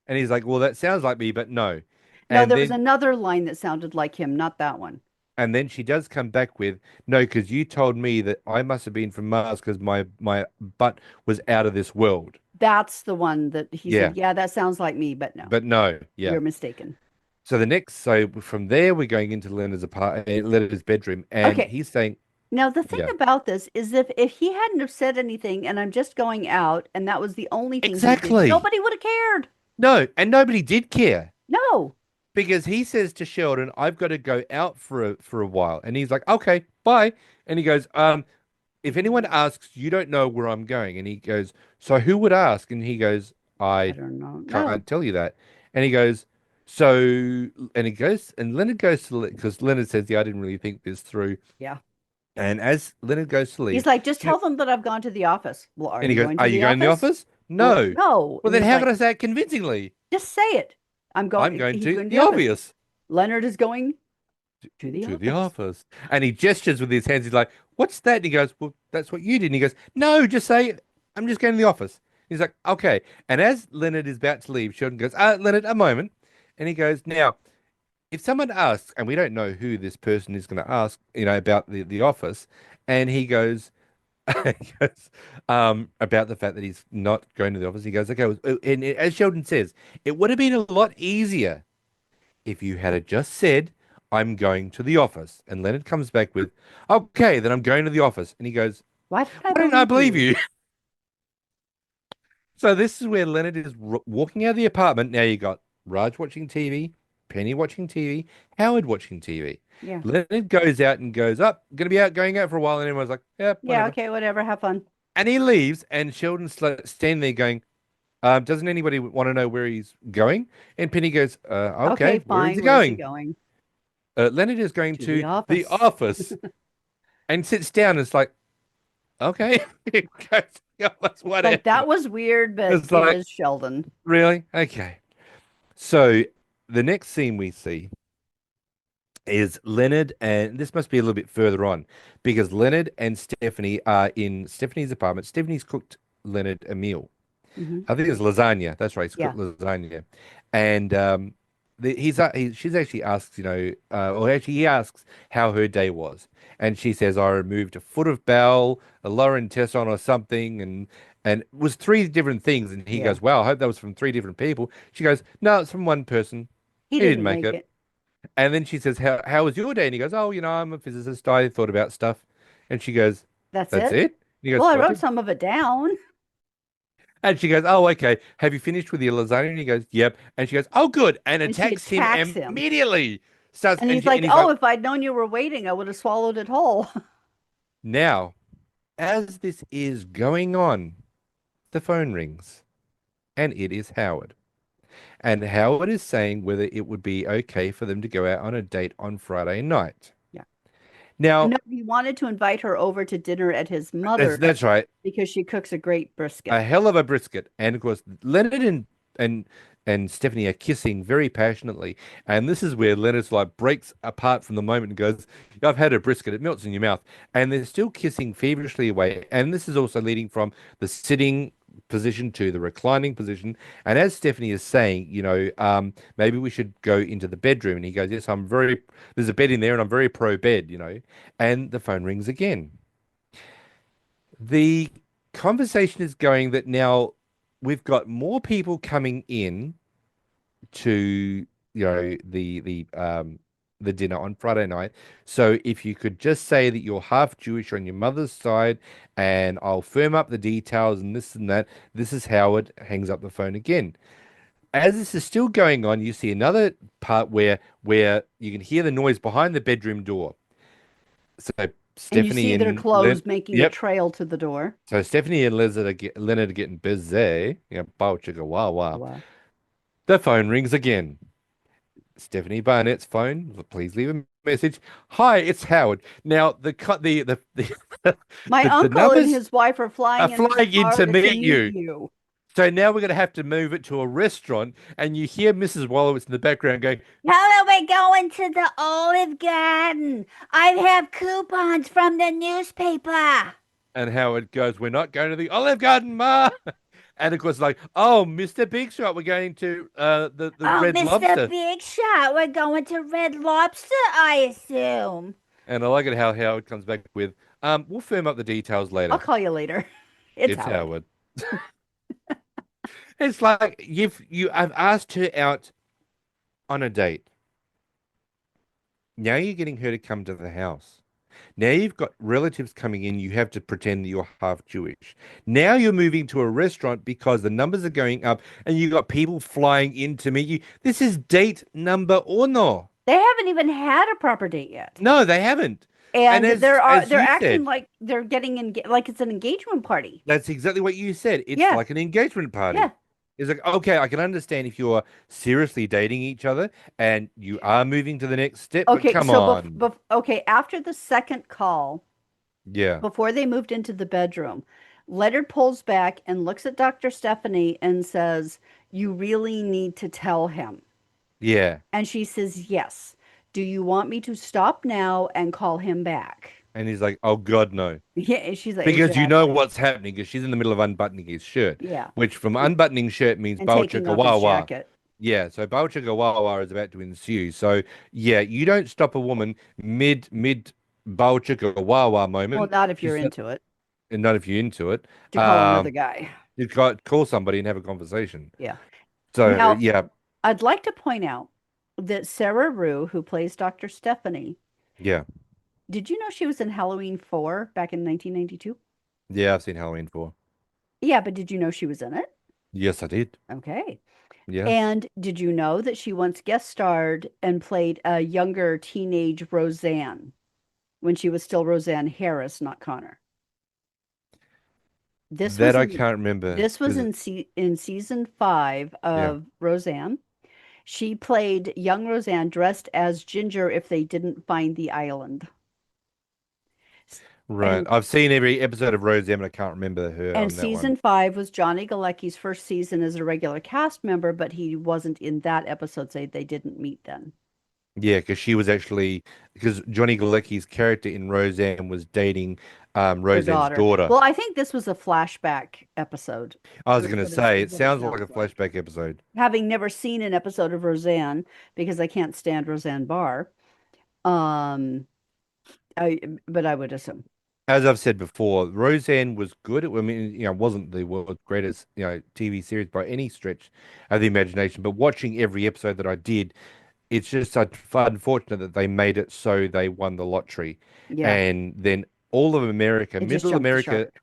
And he's like, "Well, that sounds like me, but no." No, And there was then another line that sounded like him, not that one. and then she does come back with, "No, because you told me that I must have been from Mars because my butt was out of this world." That's the one that he Yeah, said, yeah, that sounds like me, but no, but no, yeah. you're mistaken. So from there, we're going into Leonard's bedroom, and Okay. he's saying, Now the thing "Yeah, about this is if he hadn't have said anything and I'm just going out and that was the only thing he did, exactly. nobody would have cared. No," and nobody did care No. because he says to Sheldon, "I've got to go out for a while," and he's like, "Okay, bye." And he goes, "If anyone asks, you don't know where I'm going." And he goes, "So who would ask?" And he goes, I "I don't know. No. can't tell you that." And he goes, "So," and he goes, and Leonard goes to because Leonard says, "Yeah, I didn't really think this through." Yeah. And as Leonard goes to He's leave, like, just you know, tell them that I've gone to the office. Well, are and he you goes, going "Are to you the going to the office? office?" Well, No. no. Well, And then he's how can like, I say it convincingly? just say it. I'm going He's to going to the the office. obvious, Leonard is going to the to the office. office. And he gestures with his hands. He's like, what's that? And he goes, well, that's what you did. And he goes, no, just say, I'm just going to the office. He's like, okay. And as Leonard is about to leave, Sheldon goes, Leonard, a moment. And he goes, now, if someone asks, and we don't know who this person is going to ask, about the office, and he goes, he goes, about the fact that he's not going to the office, he goes, okay, and as Sheldon says, it would have been a lot easier if you had just said, I'm going to the office. And Leonard comes back with, okay, then I'm going to the office. And he goes, Why did I why don't I believe believe you? you? So this is where Leonard is walking out of the apartment. Now you got Raj watching TV, Penny watching TV, Howard watching TV. Yeah. Leonard goes out and goes, up, going to be out, going out for a while. And everyone's like, yeah, Yeah, whatever. okay, whatever. Have fun. And he leaves, and Sheldon's standing there going, doesn't anybody want to know where he's going? And Penny goes, Okay, okay, where is fine. he Where's he going? going? Leonard is going To the to the office. office and sits down. And it's like, okay, he goes, "Yeah, that's Like whatever." that was weird, but It's it like, is Sheldon. really? Okay. So the next scene we see is Leonard, and this must be a little bit further on because Leonard and Stephanie are in Stephanie's apartment. Stephanie's cooked Leonard a meal. Hmm. I think it's lasagna. That's right. He's Yeah. cooked lasagna, and she's actually asks, or actually he asks how her day was, and she says, "I removed a foot of bowel, a lower intestine, or something," and it was three different things. And he Yeah. goes, "Wow, I hope that was from three different people." She goes, "No, it's from one person. He He didn't didn't make make it." it. And then she says, "How was your day?" And he goes, "Oh, I'm a physicist. I thought about stuff." And she goes, That's "That's it? it?" And he goes, Well, I "That's wrote it." some of it down. And she goes, "Oh, okay. Have you finished with your lasagna?" And he goes, "Yep." And she goes, "Oh, good." And And she attacks him attacks him. immediately. Starts And he's and like, he's oh, like, if I'd known you were waiting, I would have swallowed it whole. now, as this is going on, the phone rings, and it is Howard. And Howard is saying whether it would be okay for them to go out on a date on Friday night. Yeah. Now, No, he wanted to invite her over to dinner at his that's mother's that's right. because she cooks a great brisket. A hell of a brisket. And of course, Leonard and and Stephanie are kissing very passionately. And this is where Leonard's like breaks apart from the moment and goes, I've had a brisket, it melts in your mouth. And they're still kissing feverishly away. And this is also leading from the sitting position to the reclining position. And as Stephanie is saying, maybe we should go into the bedroom. And he goes, yes, there's a bed in there and I'm very pro bed. And the phone rings again. The conversation is going that now we've got more people coming in to the dinner on Friday night. So if you could just say that you're half Jewish on your mother's side, and I'll firm up the details and this and that. This is Howard hangs up the phone again. As this is still going on, you see another part where you can hear the noise behind the bedroom door. So And you Stephanie see their and Len, clothes making a yep. trail to the door. So Stephanie and Leonard are getting busy. Bow chicka wow Oh, wow. wow. The phone rings again. Stephanie Barnett's phone. Please leave a message. Hi, it's Howard. Now My the uncle and numbers his wife are are flying into flying in to Florida to meet meet you. you. So now we're going to have to move it to a restaurant, and you hear Mrs. Wallowitz in the background going, Hello, we're going to the Olive Garden. I have coupons from the newspaper. and Howard goes, "We're not going to the Olive Garden, Ma." And of course, like, "Oh, Mr. Big Shot, we're going to the Oh, Red Mr. Lobster." Big Shot, we're going to Red Lobster, I assume. And I like it how Howard comes back with, "We'll firm up the details I'll later." call you later. It's It's Howard. Howard. It's like I've asked her out on a date. Now you're getting her to come to the house. Now you've got relatives coming in. You have to pretend that you're half Jewish. Now you're moving to a restaurant because the numbers are going up and you've got people flying in to meet you. This is date number uno. They haven't even had a proper date yet. No, they haven't. And And as they're you acting said, like they're getting like it's an engagement party. that's exactly what you said. It's Yeah. like an engagement Yeah. party. It's like, okay, I can understand if you're seriously dating each other and you are moving to the next step, but Okay, come so on. okay, after the second call, Yeah. before they moved into the bedroom, Leonard pulls back and looks at Dr. Stephanie and says, "You really need to tell him." Yeah. And she says, yes. Do you want me to stop now and call him back? And he's like, oh God, no. Yeah, and she's like, Because you know exactly. what's happening because she's in the middle of unbuttoning his shirt, Yeah. which from unbuttoning shirt means And taking off his Balchikawawa. jacket. Yeah, so Balchikawawa is about to ensue. So yeah, you don't stop a woman mid Balchikawawa Well, moment. not if You you're stop, into it, and not if you're into it. to call another guy. You got call somebody and have a conversation. Yeah. So Now, yeah, I'd like to point out that Sarah Rue, who plays Dr. Stephanie, yeah, did you know she was in Halloween 4 back in 1992? yeah. I've seen Halloween 4. Yeah, but did you know she was in it? Yes, I did. Okay. Yeah. And did you know that she once guest starred and played a younger teenage Roseanne when she was still Roseanne Harris, not Connor? This That was I in can't remember this was because in season 5 yeah, of Roseanne. She played young Roseanne dressed as Ginger if they didn't find the island. right. And I've seen every episode of Roseanne, but I can't remember her and on that one. season 5 was Johnny Galecki's first season as a regular cast member, but he wasn't in that episode, so they didn't meet then. Yeah, because she was actually because Johnny Galecki's character in Roseanne was dating Her Roseanne's daughter. daughter. Well, I think this was a flashback episode. I was Is gonna what it's, say is it what it sounds like sounds a like. flashback episode. Having never seen an episode of Roseanne because I can't stand Roseanne Barr, um, but I would assume. As I've said before, Roseanne was good. I mean, wasn't the world's greatest, TV series by any stretch of the imagination. But watching every episode that I did, it's just unfortunate that they made it so they won the lottery, Yeah, and then all of America, it just Middle jumped the America, shark.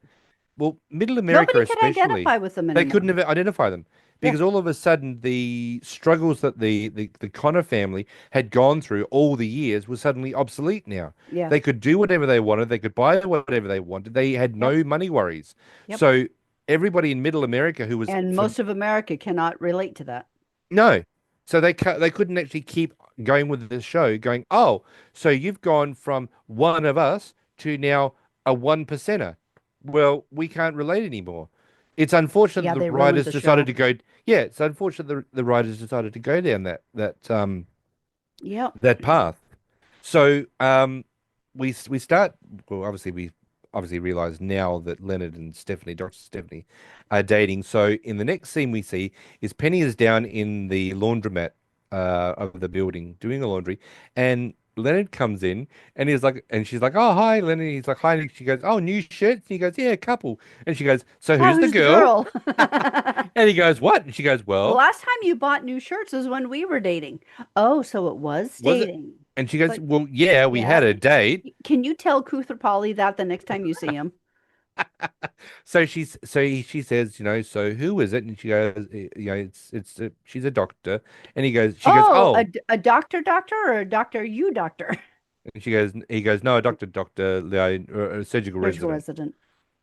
well, Middle America Nobody could especially, identify with them they anymore. couldn't have identify them Yeah, because all of a sudden the struggles that the Connor family had gone through all the years was suddenly obsolete now. yeah, They could do whatever they wanted, they could buy whatever they wanted. They had yep, no money worries. yep. So everybody in Middle America who was And from most of America cannot relate to that. no. So they couldn't actually keep going with the show, going, oh, so you've gone from one of us to now a one percenter. Well, we can't relate anymore. It's unfortunate that Yeah, the they ruined writers the decided show. to go. Yeah, it's unfortunate the writers decided to go down Yep. that path. So we start well obviously we obviously realize now that Leonard and Stephanie, Dr. Stephanie, are dating. So in the next scene we see is Penny is down in the laundromat of the building doing the laundry and Leonard comes in and he's like and she's like, oh hi Leonard. He's like hi and she goes, oh new shirts? And he goes, yeah, a couple. And she goes, so Oh, who's the who's the girl? girl? And he goes, what? And she goes, The well, last time you bought new shirts was when we were dating. Oh, so it was was it? dating. And she It's goes, like, well, yeah, we yeah. had a date. Can you tell Coothar Polly that the next time you see him? So she says, so who is it? And she goes, she's a doctor. And he goes, Oh, oh, a doctor doctor or a doctor you doctor? and he goes, no, a doctor, Leo, a surgical Surgical resident. resident.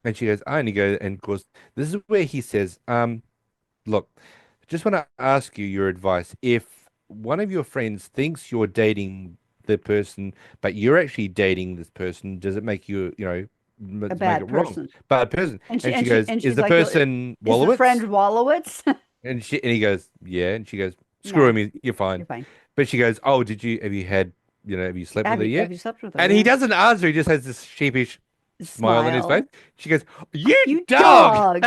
And she goes, oh, and he goes, and of course, this is where he says, look, just want to ask you your advice. If one of your friends thinks you're dating the person, but you're actually dating this person, does it make you, A make it bad wrong? person. Bad person. And she And she and she goes, and is she's the like, "Well, person is the friend Wallowitz? Wallowitz? And he goes, yeah. And she goes, screw No, him, you're fine. you're fine. But she goes, oh, have you had, have you slept with her Have yet? you slept with her? And he Yeah. doesn't answer. He just has this sheepish smile on his face. Smile. She goes, you You dog. dog.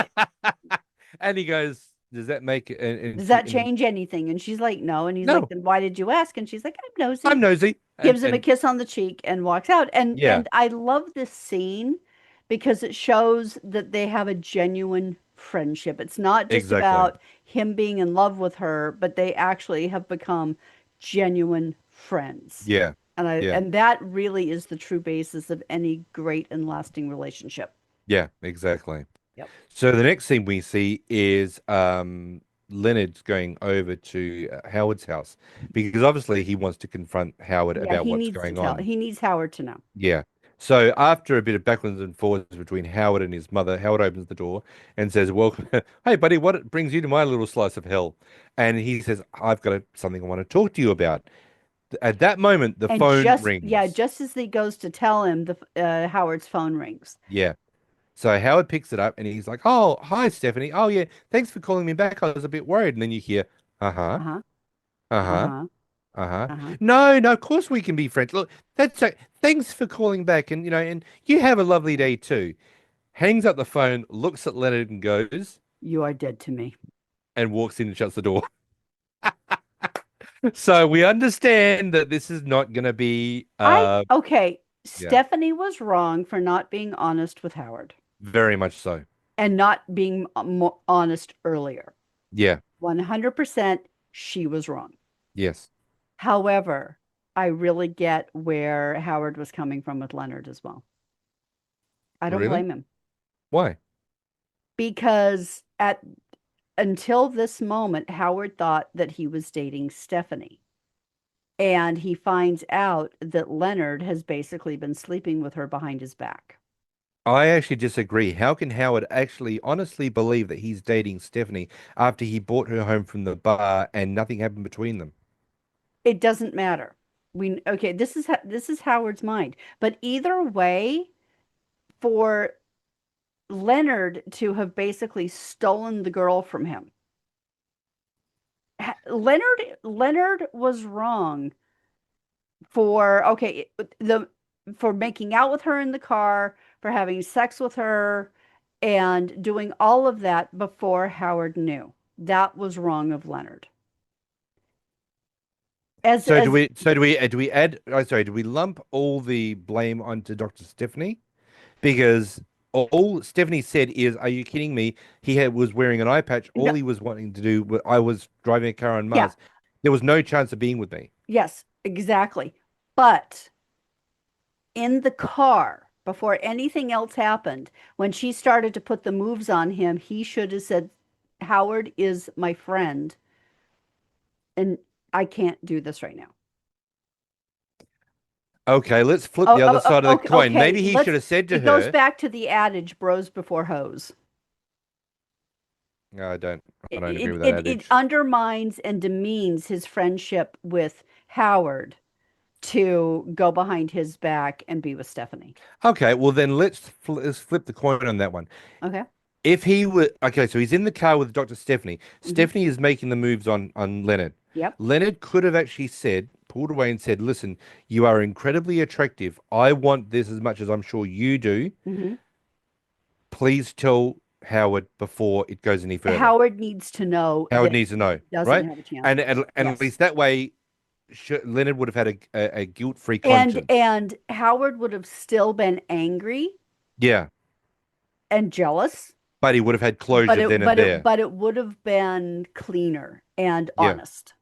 And he goes, does that make it? Does that change anything? And she's like, no. And he's like, No, then why did you ask? And she's like, I'm I'm nosy. nosy. Gives him a And kiss on the cheek and walks out. And yeah, I love this scene because it shows that they have a genuine friendship. It's not just exactly. about him being in love with her, but they actually have become genuine friends. Yeah, yeah, And that really is the true basis of any great and lasting relationship. yeah, exactly. Yep. So the next thing we see is Leonard's going over to Howard's house because obviously he wants to confront Howard Yeah, about he what's needs to going tell. on. He needs Howard to know. Yeah. So after a bit of backwards and forwards between Howard and his mother, Howard opens the door and says, "Welcome, hey buddy, what brings you to my little slice of hell?" And he says, "I've got something I want to talk to you about." At that moment, the And phone yeah, rings. just as he goes to tell him, the Howard's phone rings. Yeah. So Howard picks it up and he's like, "Oh, hi, Stephanie. Oh, yeah. Thanks for calling me back. I was a bit worried." And then you hear, "Uh-huh." Uh-huh. Uh-huh. Uh-huh. Uh-huh. Uh-huh. No, no, of course we can be friends. Look, that's thanks for calling back, and and you have a lovely day too. Hangs up the phone, looks at Leonard and goes, You are dead to me. and walks in and shuts the door. So we understand that this is not going to be Okay, yeah, Stephanie was wrong for not being honest with Howard very much so. and not being more honest earlier. Yeah. 100% she was wrong. Yes. However, I really get where Howard was coming from with Leonard as well. I don't Really? blame him Why? because at until this moment, Howard thought that he was dating Stephanie. And he finds out that Leonard has basically been sleeping with her behind his back. I actually disagree. How can Howard actually honestly believe that he's dating Stephanie after he brought her home from the bar and nothing happened between them? It doesn't matter. Okay, this is Howard's mind. But either way, for Leonard to have basically stolen the girl from him, Leonard was wrong for the for making out with her in the car, for having sex with her, and doing all of that before Howard knew. That was wrong of Leonard. So do As we add sorry, do we lump all the blame onto Dr. Stephanie? Because all Stephanie said is, "Are you kidding me? Was wearing an eye patch. No, All he was wanting to do, I was driving a car on yeah, Mars. There was no chance of being with me." yes, exactly. But in the car, before anything else happened, when she started to put the moves on him, he should have said, Howard is my friend, and I can't do this right now. Okay, let's flip Oh, the other side of the okay, coin. Maybe he should have said to it goes her, back to the adage, bros before hoes. "No, I It, don't agree it, with that it, it adage." undermines and demeans his friendship with Howard to go behind his back and be with Stephanie. Okay, well then let's flip the coin on that one. Okay. If he were okay, so he's in the car with Dr. Stephanie. Hmm. Stephanie is making the moves on Leonard. Yep. Leonard could have actually pulled away and said, "Listen, you are incredibly attractive. I want this as much as I'm sure you do. Hmm. Please tell Howard before it goes any further." Howard needs to know Howard that needs to know, he doesn't right? have a chance And at Yes. least that way, Leonard would have had a guilt-free And conscience. and Howard would have still been angry Yeah, and jealous, but he would have had closure then and there. but it would have been cleaner and Yeah, honest.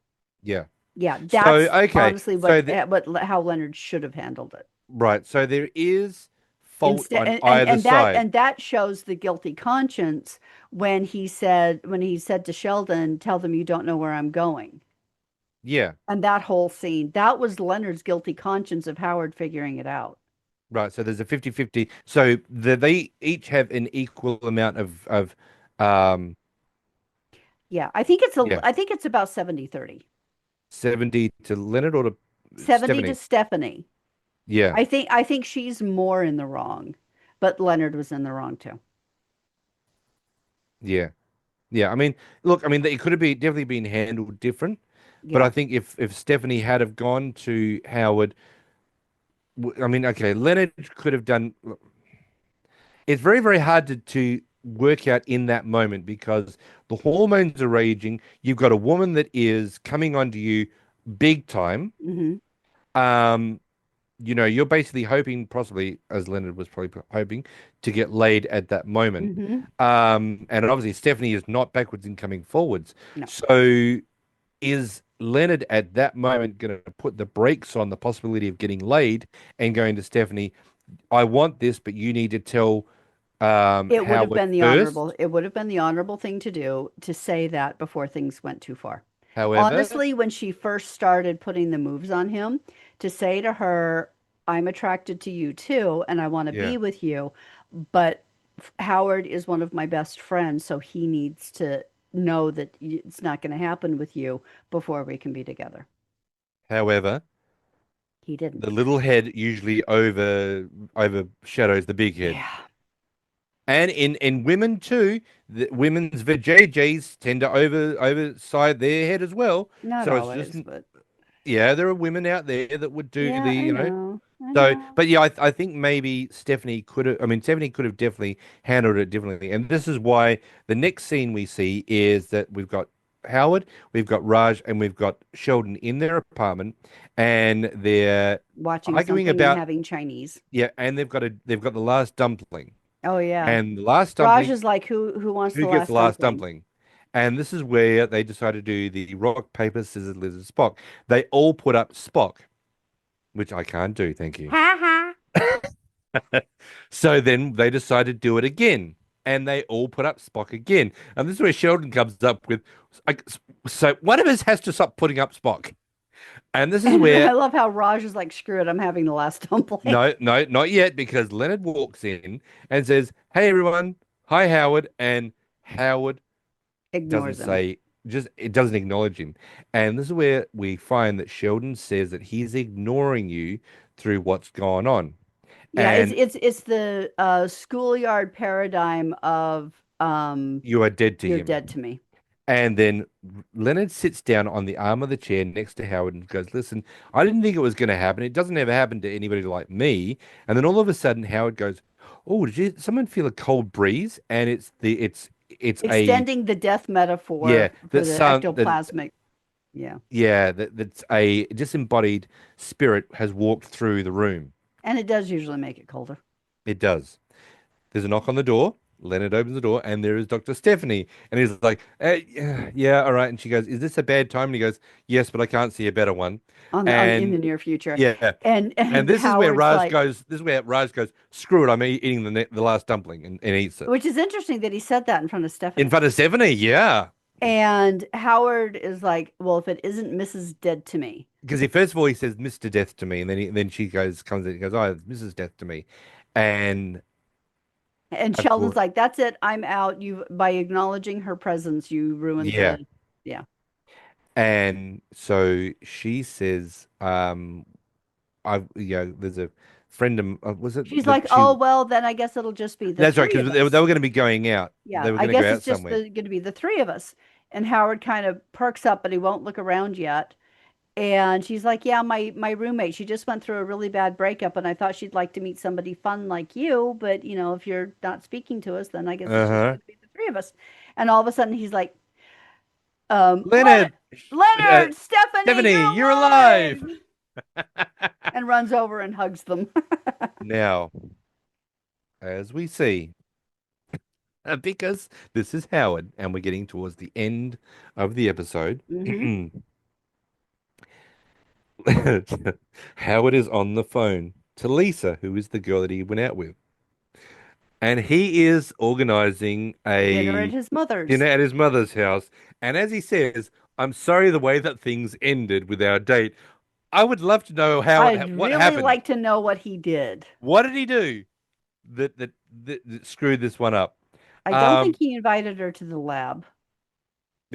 yeah. Yeah, So that's okay, honestly so the, what how Leonard should have handled it. right, so there is fault Instead, on either side. and that shows the guilty conscience when he said to Sheldon, "Tell them you don't know where I'm going." Yeah, And that whole scene, that was Leonard's guilty conscience of Howard figuring it out. right. So there's a 50-50. So they each have an equal amount of um Yeah, yeah, I think it's about 70-30. 70 to Leonard or to 70 to Stephanie. Stephanie. Yeah, I think she's more in the wrong, but Leonard was in the wrong too. yeah, yeah. I mean, look, I mean, it could have been definitely been handled different, but I Yeah. think if Stephanie had have gone to Howard, I mean, okay, Leonard could have done. It's very, very hard to work out in that moment because the hormones are raging. You've got a woman that is coming onto you big time. Hmm. Um, you're basically hoping, possibly, as Leonard was probably hoping, to get laid at that moment. Hmm. And obviously Stephanie is not backwards in coming forwards. No. So is Leonard at that moment going to put the brakes on the possibility of getting laid and going to Stephanie, I want this, but you need to tell Howard first. It would have been the honorable thing to do to say that before things went too far. However, Honestly, when she first started putting the moves on him, to say to her, I'm attracted to you too, and I want to yeah. be with you, but Howard is one of my best friends, so he needs to know that it's not going to happen with you before we can be together. However, He the didn't. little head usually overshadows the big head. Yeah. And in women too, the women's vajayjays tend to overside their head as well. Not So it's just always, but yeah, there are women out there that would do yeah, the, I you know. know. I So, know. but yeah, I think maybe Stephanie could have. I mean, Stephanie could have definitely handled it differently. And this is why the next scene we see is that we've got Howard, we've got Raj, and we've got Sheldon in their apartment, and they're Watching arguing something and about having Chinese. yeah, and they've got the last dumpling, Oh yeah. and the last Raj dumpling, is like, who wants who the gets the last last dumpling? dumpling? And this is where they decide to do the rock paper scissors lizard Spock. They all put up Spock, which I can't do, thank you. Ha ha. So then they decide to do it again, and they all put up Spock again. And this is where Sheldon comes up with, like, so one of us has to stop putting up Spock. And this is And I where, love how Raj is like, screw it, I'm having the last dumpling. no, no, not yet, because Leonard walks in and says, "Hey everyone, hi Howard," and Howard doesn't Ignores him. say, just it doesn't acknowledge him. And this is where we find that Sheldon says that he's ignoring you through what's gone on. Yeah, it's And it's the schoolyard paradigm of you are dead to you're him. dead to me. And then Leonard sits down on the arm of the chair next to Howard and goes, "Listen, I didn't think it was going to happen. It doesn't ever happen to anybody like me." And then all of a sudden, Howard goes, "Oh, someone feel a cold breeze?" And it's a Extending the death yeah metaphor for that the some that ectoplasmic. Yeah. yeah that's a disembodied spirit has walked through the room. And it does usually make it colder. It does. There's a knock on the door. Leonard opens the door, and there is Dr. Stephanie. And he's like, yeah, yeah, all right. And she goes, "Is this a bad time?" And he goes, "Yes, but I can't see a better one." On in the And near future. yeah, and And this is where Howard's Raj like, goes. This is where Raj goes. Screw it! I'm eating the last dumpling and eats it which is interesting that he said that in front of in Stephanie. front of Stephanie. Yeah, And Howard is like, well, if it isn't Mrs. Dead to me. because he first of all he says Mr. Death to me, and then she comes in and goes, "Oh, it's Mrs. Death to me," and And of Sheldon's course, like, that's it, I'm out. You by acknowledging her presence, you ruined yeah. the yeah. And so she says, there's a friend of, was it She's that like, oh well, then I guess it'll just be the that's right, three because of they were us. going to be going out. Yeah, They were I going to guess go it's out just somewhere. going to be the three of us. And Howard kind of perks up, but he won't look around yet. And she's like, yeah, my roommate, she just went through a really bad breakup, and I thought she'd like to meet somebody fun like you, but if you're not speaking to us, then I guess it's just Uh-huh. going to be the three of us. And all of a sudden, he's like, Leonard, Leonard, Stephanie, Stephanie, you're you're alive. alive, and runs over and hugs them. Now, as we see, because this is Howard, and we're getting towards the end of the episode. Hmm. Howard is on the phone to Lisa, who is the girl that he went out with. And he is organizing Dinner at a his dinner mother's. at his mother's house. And as he says, "I'm sorry the way that things ended with our date." I would love to know I'd what really happened. like to know what he did. What did he do that screwed this one up? I don't think Um, he invited her to the lab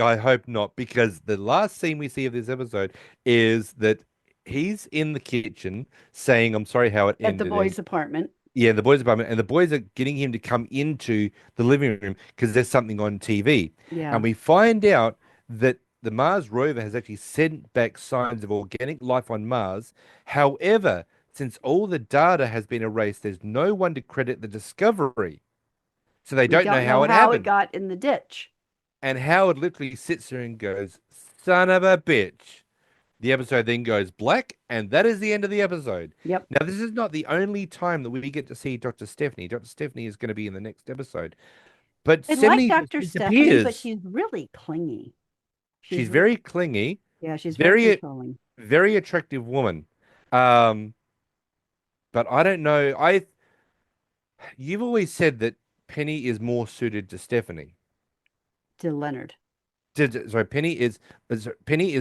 I hope not, because the last scene we see of this episode is that he's in the kitchen saying, "I'm sorry how it at the ended." And boys' apartment. yeah, the boys' apartment, and the boys are getting him to come into the living room because there's something on TV. Yeah, And we find out that the Mars rover has actually sent back signs of organic life on Mars. However, since all the data has been erased, there's no one to credit the discovery. So they we don't don't know know how it how it happened. got in the ditch. And Howard literally sits there and goes, "Son of a bitch." The episode then goes black, and that is the end of the episode. Yep. Now, this is not the only time that we get to see Dr. Stephanie. Dr. Stephanie is going to be in the next episode. But I like Stephanie just Dr. Stephanie, but disappears. she's really clingy. She's She's very clingy, yeah, she's very very, controlling. very attractive woman. Um, but I don't know. You've always said that Penny is more suited to Stephanie. To Leonard. Sorry, Penny is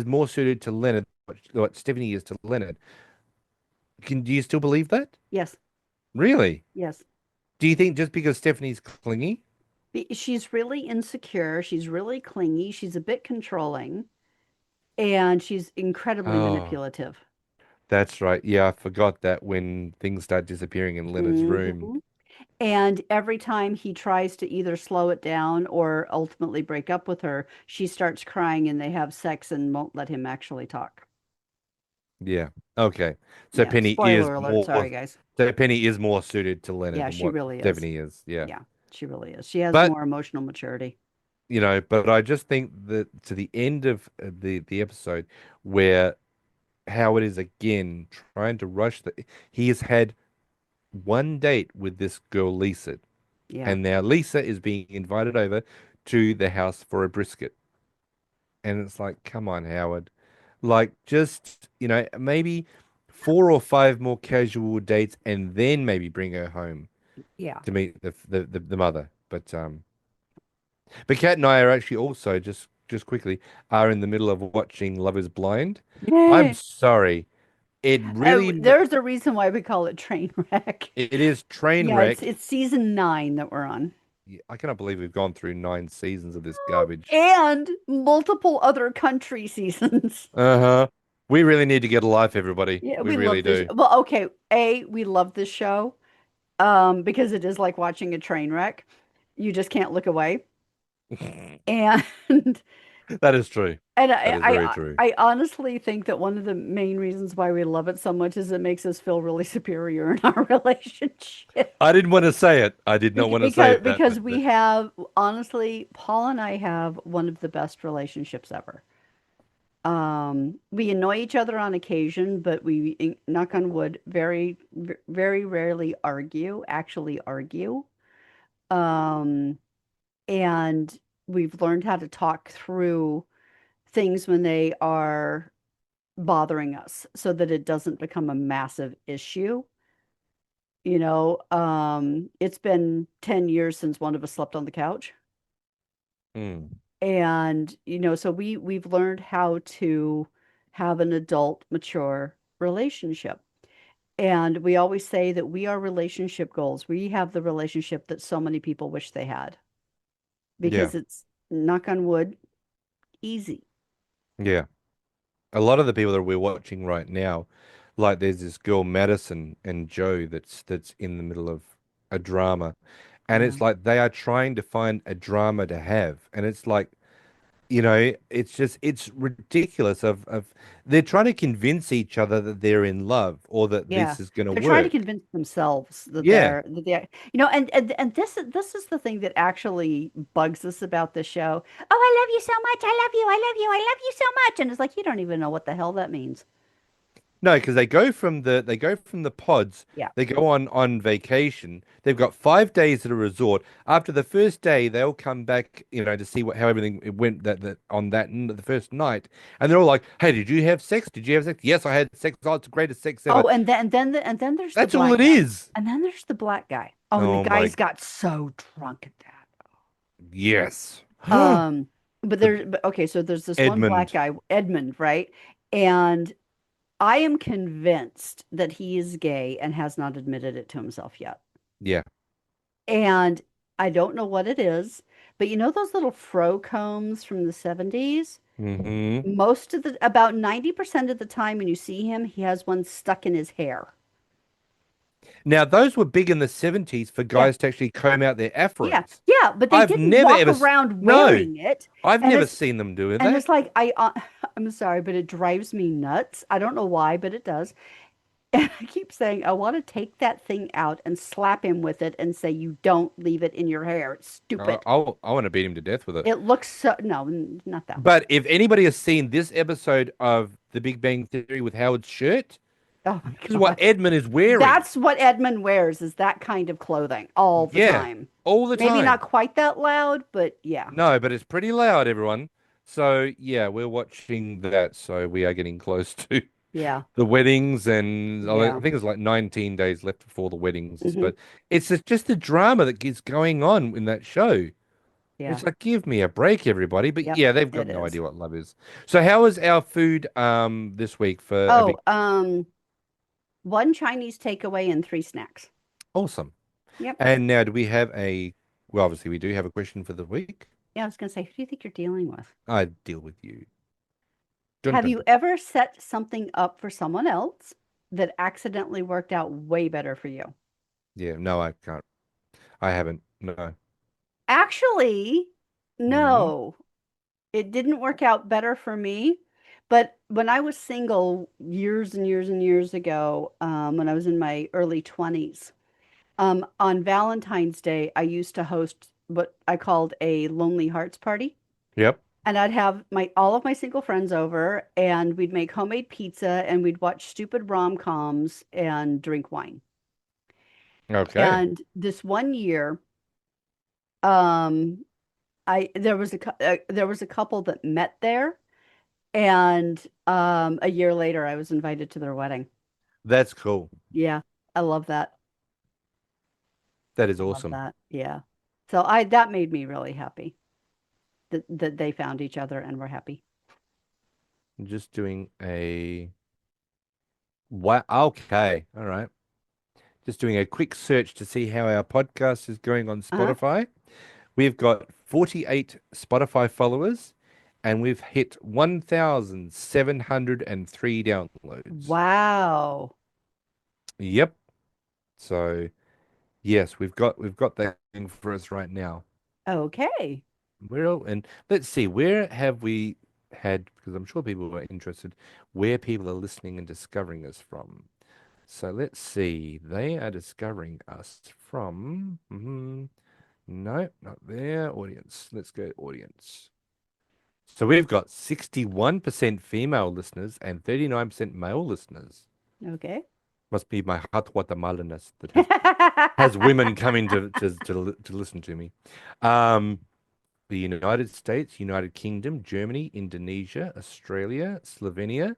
more suited to Leonard, what Stephanie is to Leonard. Do you still believe that? Yes, Really? yes. Do you think just because Stephanie's clingy? She's really insecure. She's really clingy. She's a bit controlling, and she's incredibly Oh, manipulative. that's right. Yeah, I forgot that when things start disappearing in Leonard's room. Hmm. And every time he tries to either slow it down or ultimately break up with her, she starts crying and they have sex and won't let him actually talk. Yeah. Okay. So Yeah. Penny is Spoiler alert. more Sorry, guys. so Penny is more suited to Leonard Yeah, than she what really is. Stephanie is. Yeah. Yeah, she really is. She has But more emotional maturity. but I just think that to the end of the episode where Howard is again trying to rush he has had one date with this girl Lisa, Yeah. and now Lisa is being invited over to the house for a brisket. And it's like, come on, Howard. Like, just, maybe 4 or 5 more casual dates and then maybe bring her home Yeah. to meet the mother. But Kat and I are actually also just quickly are in the middle of watching Love is Blind. I'm Yeah. sorry. It really There's a reason why we call it train wreck. it is train Yeah, it's wreck. it's season 9 that we're on. Yeah, I cannot believe we've gone through 9 seasons of this garbage. And multiple other country seasons. Uh-huh. We really need to get a life, everybody. Yeah, We we really love this. do. Well, okay, we love this show because it is like watching a train wreck. You just can't look away. And That is true. and That I, is very I true. I honestly think that one of the main reasons why we love it so much is it makes us feel really superior in our relationship. I didn't want to say it. I did not want to say that, Because but we have honestly, Paul and I have one of the best relationships ever. We annoy each other on occasion, but knock on wood, very rarely actually argue. Um, and we've learned how to talk through things when they are bothering us so that it doesn't become a massive issue. It's been 10 years since one of us slept on the couch. mm, And, so we've learned how to have an adult, mature relationship. And we always say that we are relationship goals. We have the relationship that so many people wish they had yeah, because it's, knock on wood, easy. yeah. A lot of the people that we're watching right now, like there's this girl Madison and Joe that's in the middle of a drama, and Yeah. it's like they are trying to find a drama to have, and it's like it's ridiculous of they're trying to convince each other that they're in love or that Yeah. this is going to They're trying to work. convince themselves that Yeah. and this is the thing that actually bugs us about the show. Oh, I love you so much. I love you. I love you. I love you so much. And it's like you don't even know what the hell that means. No, because they go from the pods. Yeah. They go on vacation. They've got 5 days at a resort. After the first day, they'll come back, to see how everything it went that on the first night, and they're all like, "Hey, did you have sex? Did you have sex? Yes, I had sex. Oh, it's the greatest sex ever." Oh, and then there's the That's all black it guy. is. And then there's the black guy. Oh, and the Oh my, guys got so drunk at that. yes. Um, but okay, so there's this one black Edmund. guy, Edmund, right? And I am convinced that he is gay and has not admitted it to himself yet. Yeah. And I don't know what it is, but you know those little fro combs from the 70s? Hmm. About 90% of the time when you see him, he has one stuck in his hair. Now, those were big in the 70s for Yeah, guys to actually comb out their yeah, afros. yeah, but they I've didn't never walk ever, around no, wearing it. I've And never it's seen them doing and that. it's like I'm sorry, but it drives me nuts. I don't know why, but it does. And I keep saying, I want to take that thing out and slap him with it and say, you don't leave it in your hair. It's stupid. I want to beat him to death with it. It looks so, no, not that one. But if anybody has seen this episode of The Big Bang Theory with Howard's shirt, Oh my this is what God. Edmund is wearing. That's what Edmund wears is that kind of clothing all the Yeah, time. all the Maybe not time. quite that loud, but yeah. No, but it's pretty loud, everyone. So yeah, we're watching that. So we are getting close to Yeah. the weddings, and I Yeah. think it's like 19 days left before the weddings. Hmm. But just the drama that is going on in that show. Yeah. It's like, give me a break, everybody. But Yep. yeah, they've got It no is. idea what love is. So how was our food this week for a big Oh, one Chinese takeaway and 3 snacks. awesome? Yep. And now do we have well, obviously we do have a question for the week. Yeah, I was gonna say, who do you think you're dealing with? I deal with you. Dun, Have dun, you dun. ever set something up for someone else that accidentally worked out way better for you? Yeah, no, I can't. I haven't. No. Actually, Mm. no, it didn't work out better for me. But when I was single years and years and years ago, when I was in my early 20s, on Valentine's Day, I used to host what I called a Lonely Hearts Party. Yep. And I'd have my all of my single friends over, and we'd make homemade pizza, and we'd watch stupid rom-coms and drink wine. Okay. And this one year, um, I there was a couple that met there, and a year later, I was invited to their wedding. That's cool. Yeah, I love that. That is I love awesome. that. Yeah. So I that made me really happy that they found each other and were happy. I'm just doing a wow. Okay. All right. Just doing a quick search to see how our podcast is going on Uh-huh. Spotify. We've got 48 Spotify followers and we've hit 1,703 downloads. Wow. Yep. So, yes, we've got that thing for us right now. Okay. And let's see, where have we had, because I'm sure people are interested, where people are listening and discovering us from. So let's see. They are discovering us from, no, not there. Audience. Let's go audience. So we've got 61% female listeners and 39% male listeners. Okay. Must be my hot Guatemalanness that has women coming to listen to me. Um, the United States, United Kingdom, Germany, Indonesia, Australia, Slovenia,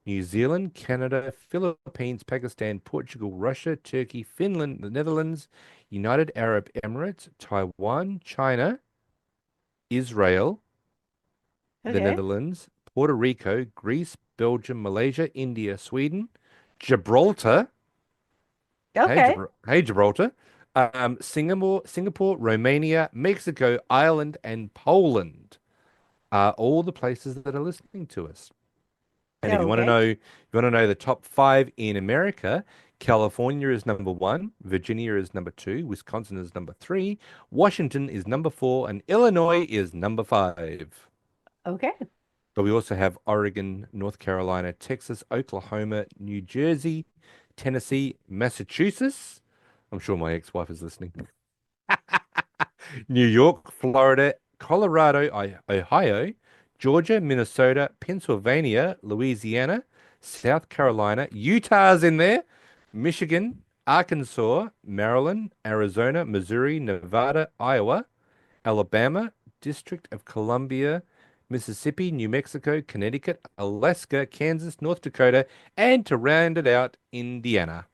New Zealand, Canada, Philippines, Pakistan, Portugal, Russia, Turkey, Finland, the Netherlands, United Arab Emirates, Taiwan, China, Israel, the Okay. Netherlands, Puerto Rico, Greece, Belgium, Malaysia, India, Sweden, Gibraltar. Okay. Hey Gibraltar. Singapore, Romania, Mexico, Ireland, and Poland are all the places that are listening to us. And if Okay. you want to know the top five in America, California is number one, Virginia is number two, Wisconsin is number three, Washington is number four, and Illinois is number five. Okay. But we also have Oregon, North Carolina, Texas, Oklahoma, New Jersey, Tennessee, Massachusetts. I'm sure my ex-wife is listening. New York, Florida, Colorado, Ohio, Georgia, Minnesota, Pennsylvania, Louisiana, South Carolina, Utah's in there, Michigan, Arkansas, Maryland, Arizona, Missouri, Nevada, Iowa, Alabama, District of Columbia, Mississippi, New Mexico, Connecticut, Alaska, Kansas, North Dakota, and to round it out, Indiana.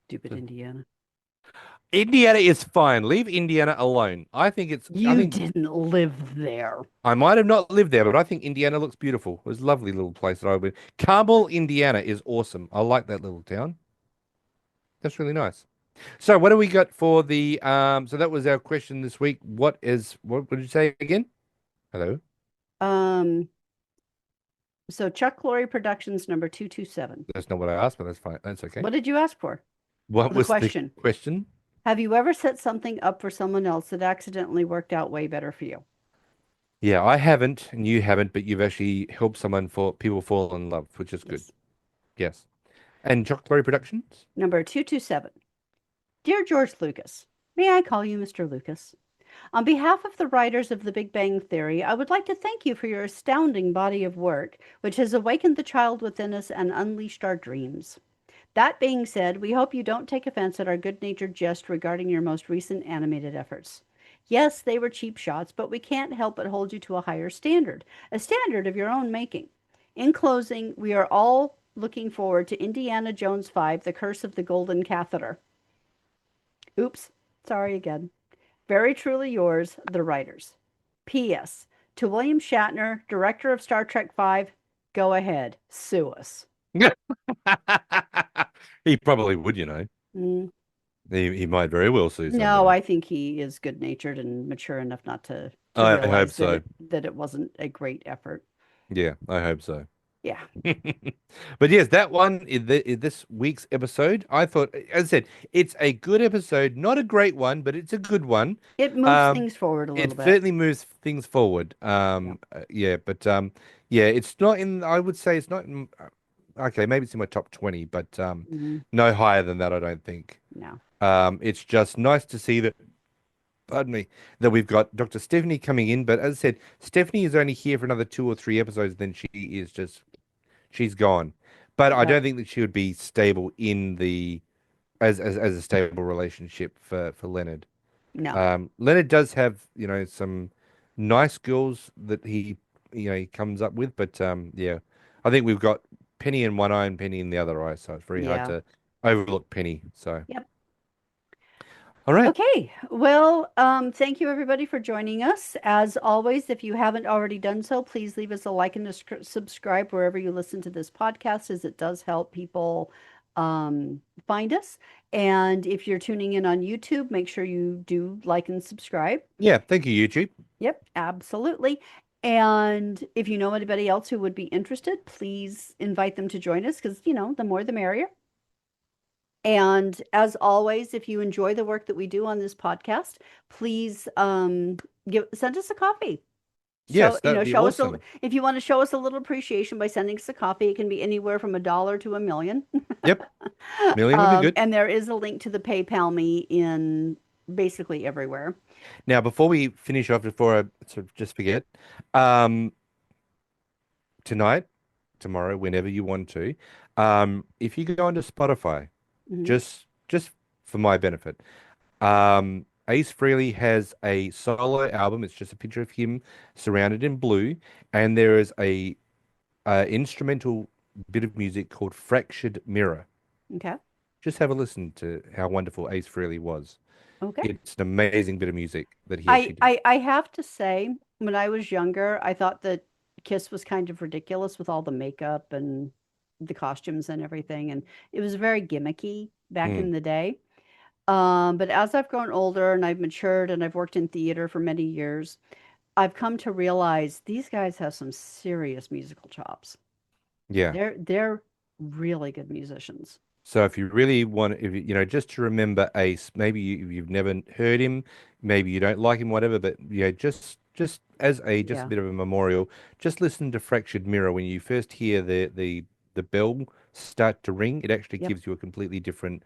Stupid Indiana. Indiana is fine. Leave Indiana alone. I You think didn't live there. I might have not lived there, but I think Indiana looks beautiful. It was a lovely little place that I went. Carmel, Indiana is awesome. I like that little town. That's really nice. So what do we got for the so that was our question this week. What did you say again? Hello? Um, so Chuck Lorre Productions number 227. That's not what I asked, but that's fine. That's okay. What did you ask for? What The was the question. question? Have you ever set something up for someone else that accidentally worked out way better for you? Yeah, I haven't, and you haven't, but you've actually helped someone for people fall in love, which is good. Yes. Yes. And Chocolate Productions? Number 227. Dear George Lucas, may I call you Mr. Lucas? On behalf of the writers of The Big Bang Theory, I would like to thank you for your astounding body of work, which has awakened the child within us and unleashed our dreams. That being said, we hope you don't take offense at our good-natured jest regarding your most recent animated efforts. Yes, they were cheap shots, but we can't help but hold you to a standard of your own making. In closing, we are all looking forward to Indiana Jones 5, The Curse of the Golden Catheter. Oops, sorry again. Very truly yours, the writers. P.S. To William Shatner, director of Star Trek V, go ahead, sue us. He probably would, you know. Mm, He might very well sue no, somebody. I think he is good-natured and mature enough not to I hope realize so. that it wasn't a great effort. Yeah, I hope so. Yeah. But yes, that one in this week's episode, I thought, as I said, it's a good episode, not a great one, but it's a good one. It moves Um, things forward a it little bit. certainly moves things forward. Yeah. Yeah, but yeah, it's not in. I would say it's not in. Okay, maybe it's in my top 20, but Mhm. no higher than that, I don't think. No. It's just nice to see that. Pardon me, that we've got Dr. Stephanie coming in, but as I said, Stephanie is only here for another 2 or 3 episodes, then she's gone. But I Yep. don't think that she would be stable in the as a stable relationship for Leonard. No. Leonard does have, some nice girls that he comes up with, but yeah, I think we've got Penny in one eye and Penny in the other eye, so it's very hard Yeah. to overlook Penny. So, Yep. all right. Okay. Well, thank you everybody for joining us. As always, if you haven't already done so, please leave us a like and a subscribe wherever you listen to this podcast, as it does help people find us. And if you're tuning in on YouTube, make sure you do like and subscribe. Yeah, thank you, YouTube. Yep, absolutely. And if you know anybody else who would be interested, please invite them to join us because, the more the merrier. And as always, if you enjoy the work that we do on this podcast, please send us a coffee. Yes, Show, that'd be show us awesome. if you want to show us a little appreciation by sending us a coffee. It can be anywhere from $1 to $1 million. Yep, million would be good. And there is a link to the PayPal me in basically everywhere. Now, before we finish off, before I sort of just forget, um, tonight, tomorrow, whenever you want to, if you go onto Spotify, Mhm. just for my benefit, Ace Frehley has a solo album. It's just a picture of him surrounded in blue, and there is a instrumental bit of music called Fractured Mirror. Okay. Just have a listen to how wonderful Ace Frehley was. Okay. It's an amazing bit of music that he actually did. I have to say, when I was younger, I thought that Kiss was kind of ridiculous with all the makeup and the costumes and everything, and it was very gimmicky back Mm, in the day. But as I've grown older and I've matured and I've worked in theater for many years, I've come to realize these guys have some serious musical chops. yeah. They're really good musicians. So if you really want, if just to remember Ace, maybe you've never heard him, maybe you don't like him, whatever, but yeah, just as just a Yeah. bit of a memorial, just listen to Fractured Mirror when you first hear the bell start to ring. It actually Yep. gives you a completely different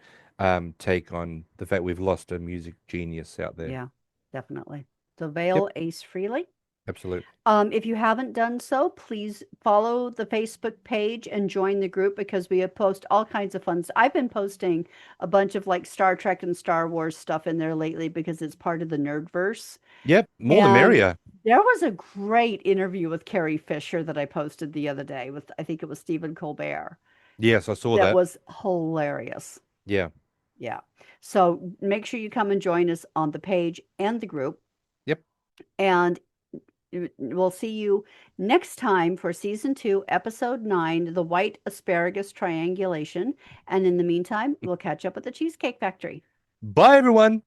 take on the fact we've lost a music genius out there. Yeah, definitely. So Yep, Vale Ace Frehley. absolutely. If you haven't done so, please follow the Facebook page and join the group because we have post all kinds of fun. I've been posting a bunch of like Star Trek and Star Wars stuff in there lately because it's part of the Nerdverse. Yep, more the And merrier. there was a great interview with Carrie Fisher that I posted the other day with, I think it was Stephen Colbert. Yes, I saw That that. was hilarious. Yeah. Yeah. So make sure you come and join us on the page and the group. Yep. And we'll see you next time for season 2, episode 9, the white asparagus triangulation. And in the meantime, we'll catch up at the Cheesecake Factory. Bye, everyone.